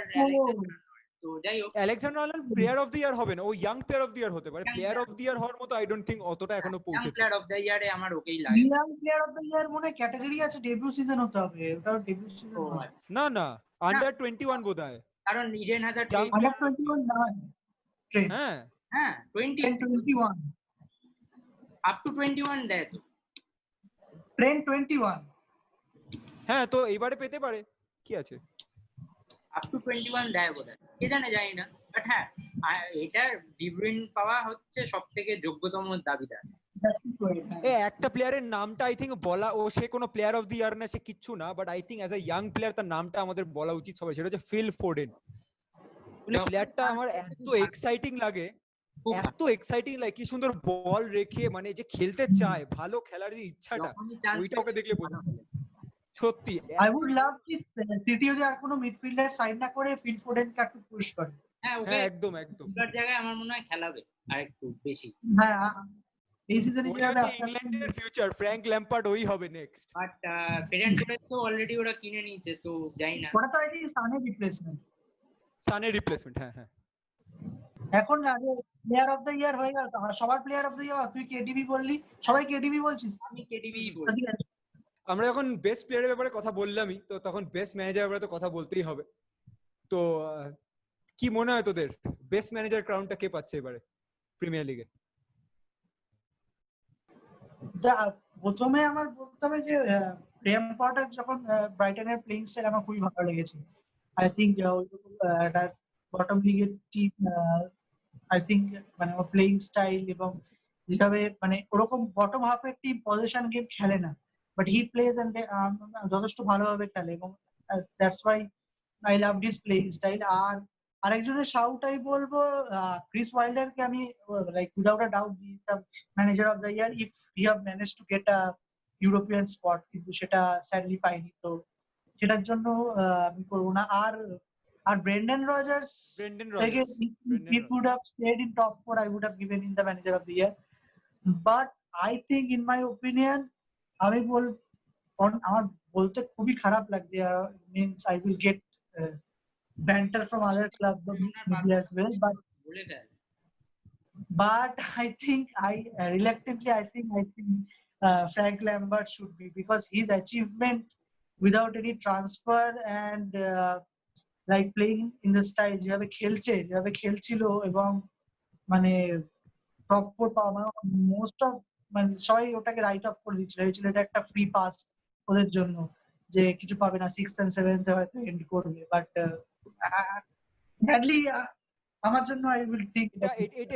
তো যাই হোক, Alexander Arnold player of the year হবে না, ও young player of the year হতে পারে, প্লেয়ার অফ দ্য ইয়ার হওয়ার মতো আই ডোন্ট থিংক অতটা এখনো পৌঁছেছে। প্লেয়ার অফ দ্য ইয়ারে আমার ওকেই লাগে, ইয়াং প্লেয়ার অফ দ্য ইয়ার মনে ক্যাটাগরি আছে, ডেবিউ সিজন হতে হবে, ওটা ডেবিউ সিজন না আন্ডার 21 বোধহয়, কারণ ইডেন হ্যাজার্ড আন্ডার 21 না, হ্যাঁ 21 আপ টু 21 দেয় তো, ট্রেন্ড 21, হ্যাঁ তো এইবারে পেতে পারে, কি আছে আপ টু 21 দেয় বোধহয়, কে জানে, জানি না, বাট হ্যাঁ এটার ডিব্রুইন পাওয়া হচ্ছে সবথেকে যোগ্যতম দাবিদার। একটা প্লেয়ারের নামটা আই থিংক বলা, ও সে কোনো প্লেয়ার অফ দি ইয়ার না, সে কিচ্ছু না, but I think as a young player তার নামটা আমাদের বলা উচিত সবাই, সেটা হচ্ছে ফিল ফোডেন। প্লেয়ারটা আমার এত এক্সাইটিং লাগে, কি সুন্দর বল রেখে, মানে যে খেলতে চায়, ভালো খেলার যে ইচ্ছাটা, ওইটা ওকে দেখলে বোঝা যায় সত্যি। I would love this City যদি আর কোনো মিডফিল্ডার সাইন না করে ফিল ফোডেনকে একটু পুশ করে, হ্যাঁ একদম তার জায়গায় আমার মনে হয় খেলাবে আরেকটু বেশি। হ্যাঁ, এই সিজনে যেটা ইংল্যান্ডের ফিউচার ফ্র্যাঙ্ক ল্যাম্পার্ড ওই হবে নেক্সট, বাট ফেরান টোরেস তো অলরেডি ওরা কিনে নিয়েছে, তো জানি না, ওটা তো আই থিংক সানের রিপ্লেসমেন্ট, হ্যাঁ এখন আগে প্লেয়ার অফ দ্য ইয়ার হয়ে গেল, সবার প্লেয়ার অফ দ্য ইয়ার, তুই কেডিবি বললি, সবাই কেডিবি বলছিস, আমি কেডিবি বলছি, আমরা যখন বেস্ট প্লেয়ারের ব্যাপারে কথা বললামই, তো তখন বেস্ট ম্যানেজারের ব্যাপারে তো কথা বলতেই হবে। তো কি মনে হয় তোদের বেস্ট ম্যানেজার ক্রাউনটা কে পাচ্ছে এবারে প্রিমিয়ার লিগে? প্রথমে আমার বলতে হবে যে গ্রেহাম পটার যখন ব্রাইটনের প্লেইং স্টাইল আমার খুবই ভালো লেগেছে। আই থিঙ্ক একটা বটম লিগের টিম, আই থিঙ্ক মানে ওর প্লেইং স্টাইল এবং যেভাবে মানে ওরকম বটম হাফের টিম পজিশন গেম খেলে না, বাট হি প্লেজ এন্ড যথেষ্ট ভালোভাবে খেলে এবং that's why I love his playing style. আর আরেকজনের শাউটাই বলবো ক্রিস ওয়াইল্ডারকে আমি, like without a doubt he is the manager of the year if he have manage to get a European spot, কিন্তু সেটা স্যাডলি পাইনি। তো সেটার জন্য আমি করবো না। আর ব্রেন্ডন রজার্স থেকে if would have stayed in top 4 I would have given in the manager of the year, but I think in my opinion আমি আমার বলতে খুবই খারাপ লাগছে, means I will get banter from other clubs of media as well, but I think reluctantly I think Frank Lampard should be, because his achievement without any transfer and like playing in the style, যেভাবে খেলছিল এবং মানে top 4 পাওয়া, মানে most of মানে সবাই ওটাকে right of করে দিচ্ছিল, হয়েছিল এটা একটা ফ্রি পাস ওদের জন্য যে কিছু পাবে না, 6th and 7th হয়তো এন্ড করবে, বাট ব্যাডলি আমার জন্য আই উইল থিংক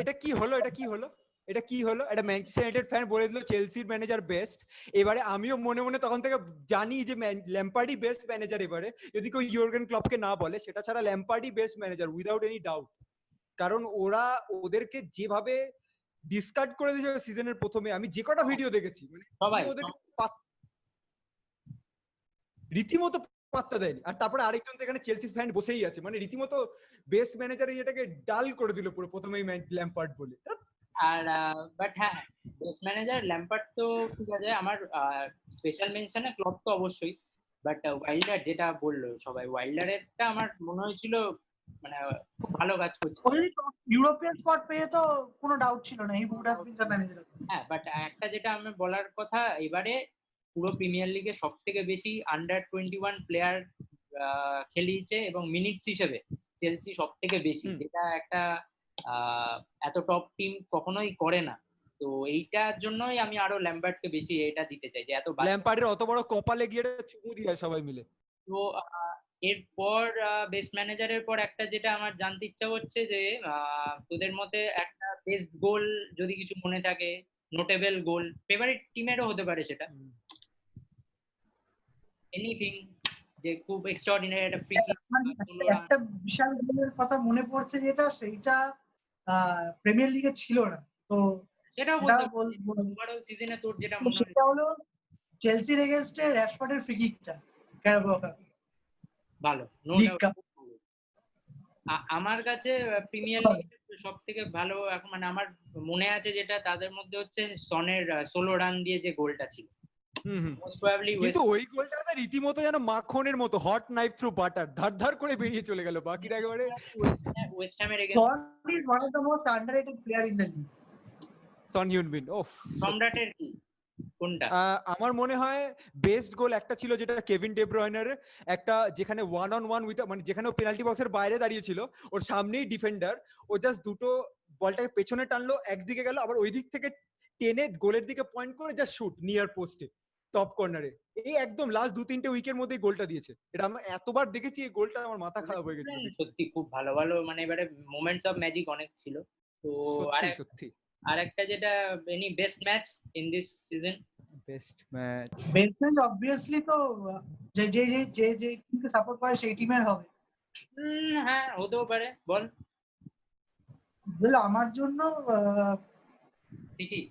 এটা কি হলো একটা ম্যানচেস্টার ইউনাইটেড ফ্যান বলে দিল চেলসির ম্যানেজার বেস্ট। এবারে আমিও মনে মনে তখন থেকে জানি যে ল্যাম্পার্ডই বেস্ট ম্যানেজার। এবারে যদি কেউ ইয়র্গেন ক্লপকে না বলে, সেটা ছাড়া ল্যাম্পার্ডই best manager without any doubt. কারণ ওদেরকে যেভাবে ডিসকার্ড করে দিয়েছে সিজনের প্রথমে, আমি যে কটা ভিডিও দেখেছি মানে ওদেরকে রীতিমতো পাত্তা দেয়নি। আর তারপরে আরেকজন তো এখানে চেলসি ফ্যান বসেই আছে, মানে রীতিমতো বেস্ট ম্যানেজার এটাকে ডাল করে দিল পুরো প্রথমেই ল্যাম্পার্ড বলে। আর বাট হ্যাঁ, বেস্ট ম্যানেজার ল্যাম্পার্ড তো ঠিক আছে, আমার স্পেশাল মেনশনে ক্লপ তো অবশ্যই, বাট ওয়াইল্ডার যেটা বললো সবাই, ওয়াইল্ডারেরটা আমার মনে হয়েছিল মানে খুব ভালো কাজ করছে। ইউরোপিয়ান স্পট পেয়ে তো কোনো ডাউট ছিল না, he would have been the manager. হ্যাঁ, বাট একটা যেটা আমি বলার কথা, এবারে পুরো প্রিমিয়ার লিগে সবথেকে বেশি আন্ডার 21 প্লেয়ার খেলিয়েছে এবং মিনিটস হিসেবে চেলসি সবথেকে বেশি, যেটা একটা এত টপ টিম কখনোই করে না। তো এইটার জন্যই আমি আরো ল্যাম্পার্ডকে বেশি এটা দিতে চাই, যে এত ল্যাম্পার্ডের অত বড় কপালে গিয়ে চুমু দিয়ে সবাই মিলে। তো এরপর বেস্ট ম্যানেজারের পর একটা যেটা আমার জানতে ইচ্ছা হচ্ছে যে তোদের মতে একটা বেস্ট গোল যদি কিছু মনে থাকে, নোটেবল গোল, ফেভারিট টিমেরও হতে পারে সেটা, এনিথিং, যে খুব এক্সট্রাঅর্ডিনারি একটা ফ্রি কিক, একটা বিশাল গোলের কথা মনে পড়ছে যেটা, সেইটা প্রিমিয়ার লিগে ছিল না। তো সেটাও বলবো ওভারঅল সিজনে তোর যেটা মনে হয়, সেটা হলো চেলসির এগেইনস্টে র‍্যাশফোর্ডের ফ্রি কিকটা ক্যারাবাও কাপে, ভালো নো ডাউট। আমার কাছে প্রিমিয়ার লিগে সবথেকে ভালো এখন মানে আমার মনে আছে যেটা, তাদের মধ্যে হচ্ছে সনের 16 রান দিয়ে যে গোলটা ছিল, কিন্তু ওই গোলটা রীতিমতো যেন মাখনের মতো, হট নাইফ থ্রু বাটার, ধার ধার করে বেরিয়ে চলে গেল। বাকিরা একেবারে ওয়েস্ট হ্যামের Son is one of the most underrated player in the league. Son Heung min ওফ, সম্রাটের কি কোনটা? আমার মনে হয় বেস্ট গোল একটা ছিল যেটা কেভিন ডে ব্রয়নার, একটা যেখানে 1-on-1 উইথ, মানে যেখানে ও পেনাল্টি বক্সের বাইরে দাঁড়িয়ে ছিল, ওর সামনেই ডিফেন্ডার, ও জাস্ট দুটো বলটাকে পেছনে টানলো, একদিকে গেল, আবার ওই দিক থেকে টেনে গোলের দিকে পয়েন্ট করে জাস্ট শুট নিয়ার পোস্টে টপ কর্নারে। এই একদম লাস্ট 2-3টে উইকের মধ্যে গোলটা দিয়েছে। এটা আমরা এতবার দেখেছি, এই গোলটা আমার মাথা খারাপ হয়ে গেছিল। সত্যি খুব ভালো ভালো মানে এবারে মোমেন্টস অফ ম্যাজিক অনেক ছিল। তো সত্যি আর একটা যেটা any best match in this season, best match obviously তো যে যে যে যে টিমকে সাপোর্ট করে সেই টিমের হবে। হ্যাঁ, হতেও পারে, বল। আমার জন্য সিটি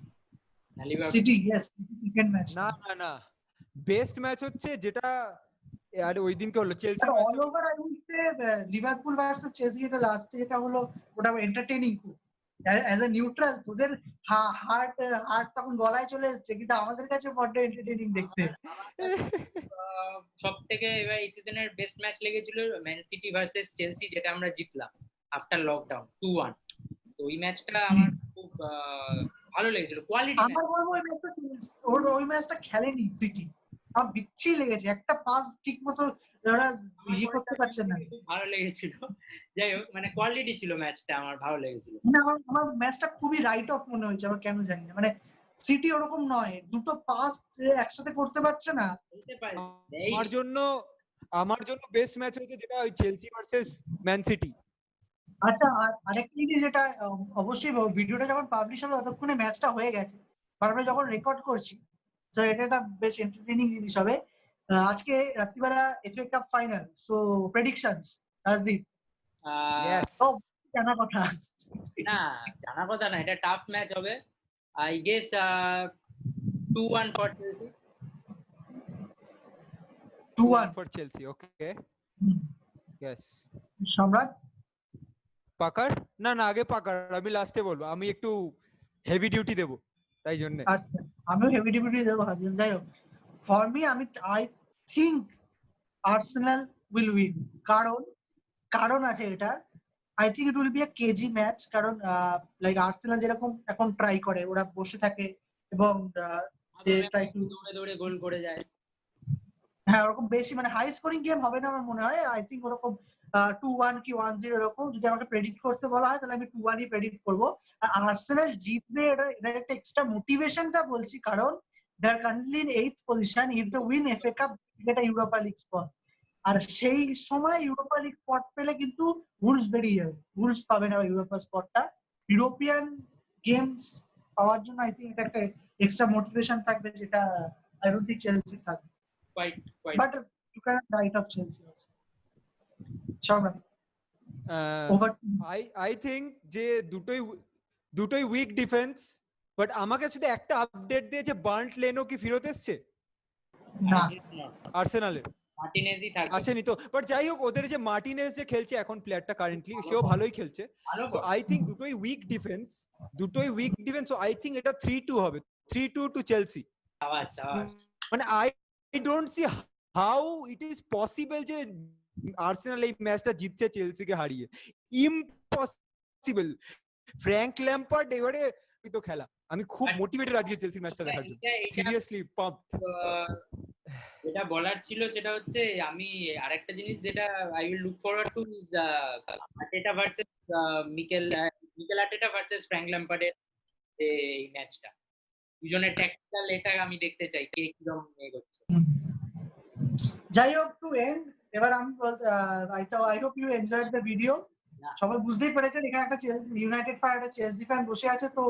না, লিভারপুল। Yes, second match. না বেস্ট ম্যাচ হচ্ছে যেটা আর ওই দিনকে হলো চেলসি ম্যাচটা, all over I will say Liverpool versus Chelsea, এটা লাস্টে যেটা হলো ওটা এন্টারটেইনিং খুব। অ্যাজ এ নিউট্রাল তোদের হার্ট তখন গলায় চলে এসেছে, কিন্তু আমাদের কাছে বড্ড এন্টারটেইনিং দেখতে। সব থেকে এবার এই সিজনের বেস্ট ম্যাচ লেগেছিল ম্যান সিটি ভার্সেস চেলসি, যেটা আমরা জিতলাম আফটার লকডাউন 2-1। তো ওই ম্যাচটা আমার খুব ভালো লেগেছিল, কোয়ালিটি। আমার বলবো ওই ম্যাচটা খেলেনি সিটি, আমার বিচ্ছি লেগেছে, একটা পাস ঠিক মতো ওরা ইয়ে করতে পারছে না। খুব ভালো লেগেছিল। যাই হোক মানে কোয়ালিটি ছিল ম্যাচটা, আমার ভালো লেগেছিল। মানে আমার ম্যাচটা খুবই রাইট অফ মনে হয়েছে, আমার কেন জানি না। মানে সিটি ওরকম নয়, দুটো পাস একসাথে করতে পারছে না। বলতে পারি আমার জন্য বেস্ট ম্যাচ হয়েছে যেটা ওই চেলসি ভার্সেস ম্যান সিটি। আচ্ছা, আরেকটা জিনিস যেটা অবশ্যই ভিডিওটা যখন পাবলিশ হবে ততক্ষণে ম্যাচটা হয়ে গেছে, আমরা যখন রেকর্ড করছি, তো এটা একটা বেশ এন্টারটেইনিং জিনিস হবে। আজকে রাত্রিবেলা FA cup final, so predictions Rajdeep. Yes, তো জানা কথা। না জানা কথা না, এটা টাফ ম্যাচ হবে। I guess 2-1 for Chelsea. 2-1 for Chelsea, okay. Yes. সম্রাট? পাকার? না না, আগে পাকার, আমি লাস্টে বলবো, আমি একটু হেভি ডিউটি দেবো তাই জন্য। আচ্ছা, আমিও হেভি ডিউটি দেবো ভাবছিলাম। যাই হোক, for me I think Arsenal will win. কারণ আছে এটা। I think it will be a KG match, কারণ লাইক আর্সেনাল যেরকম এখন ট্রাই করে, ওরা বসে থাকে এবং দৌড়ে দৌড়ে গোল করে যায়। হ্যাঁ, ওরকম বেশি মানে হাই স্কোরিং গেম হবে না আমার মনে হয়। আই থিঙ্ক ওরকম 2-1 কি 1-0 এরকম। যদি আমাকে প্রেডিক্ট করতে বলা হয় তাহলে আমি 2-1 ই প্রেডিক্ট করবো। আর আর্সেনাল জিতবে, এটা একটা এক্সট্রা মোটিভেশনটা বলছি, কারণ they are currently in 8th position. If they win FA Cup, এটা ইউরোপা লিগ স্পট। আর সেই সময় ইউরোপা লিগ স্পট পেলে কিন্তু উলস বেরিয়ে যাবে, উলস পাবে না ইউরোপা স্পটটা। ইউরোপিয়ান গেমস পাওয়ার জন্য আই থিঙ্ক এটা একটা এক্সট্রা মোটিভেশন থাকবে, যেটা আই ডোন্ট থিঙ্ক চেলসি থাকবে। Quite. But you cannot write off Chelsea also. Sure, over. I think যে দুটোই উইক ডিফেন্স, বাট আমাকে শুধু একটা আপডেট দিয়েছে, বার্ন্ট লেনো কি ফেরত এসছে না, আর্সেনালের? মার্টিনেজই থাকবে। আসেনি তো, বাট যাই হোক, ওদের যে মার্টিনেজ যে খেলছে এখন প্লেয়ারটা কারেন্টলি, সেও ভালোই খেলছে। সো আই থিঙ্ক দুটোই weak defence, so I think এটা 3-2 হবে, 3-2 টু চেলসি। মানে I don't see how it is possible যে আর্সেনাল এই ম্যাচটা জিতছে চেলসিকে হারিয়ে। ইম্পসিবল। ফ্র্যাঙ্ক ল্যাম্পার্ড এবারে তো খেলা, আমি খুব মোটিভেটেড আজকে চেলসি ম্যাচটা দেখার জন্য, সিরিয়াসলি পাম্পড। যেটা বলার ছিল সেটা হচ্ছে, আমি আরেকটা জিনিস যেটা I will look forward to is Arteta versus Mikel Arteta versus Frank ল্যাম্পার্ডের এই ম্যাচটা। দুজনের ট্যাকটিক্যাল এটা আমি দেখতে চাই, কে কিরকম এগোচ্ছে। যাই হোক, টু এন্ড, এবার আমি I hope you enjoyed the video. সবাই বুঝতেই পেরেছেন এখানে একটা ইউনাইটেড ফায়ার, একটা চেলসি ফ্যান বসে আছে, তো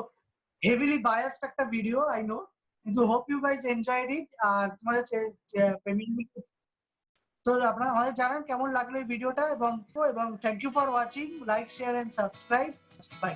হেভিলি বায়াসড একটা ভিডিও আই নো, কিন্তু hope you guys enjoyed it. আর তোমাদের প্রিমিয়ার লিগ, তো আপনারা আমাদের জানান কেমন লাগলো এই ভিডিওটা, এবং thank you for watching. Like, share and subscribe. By.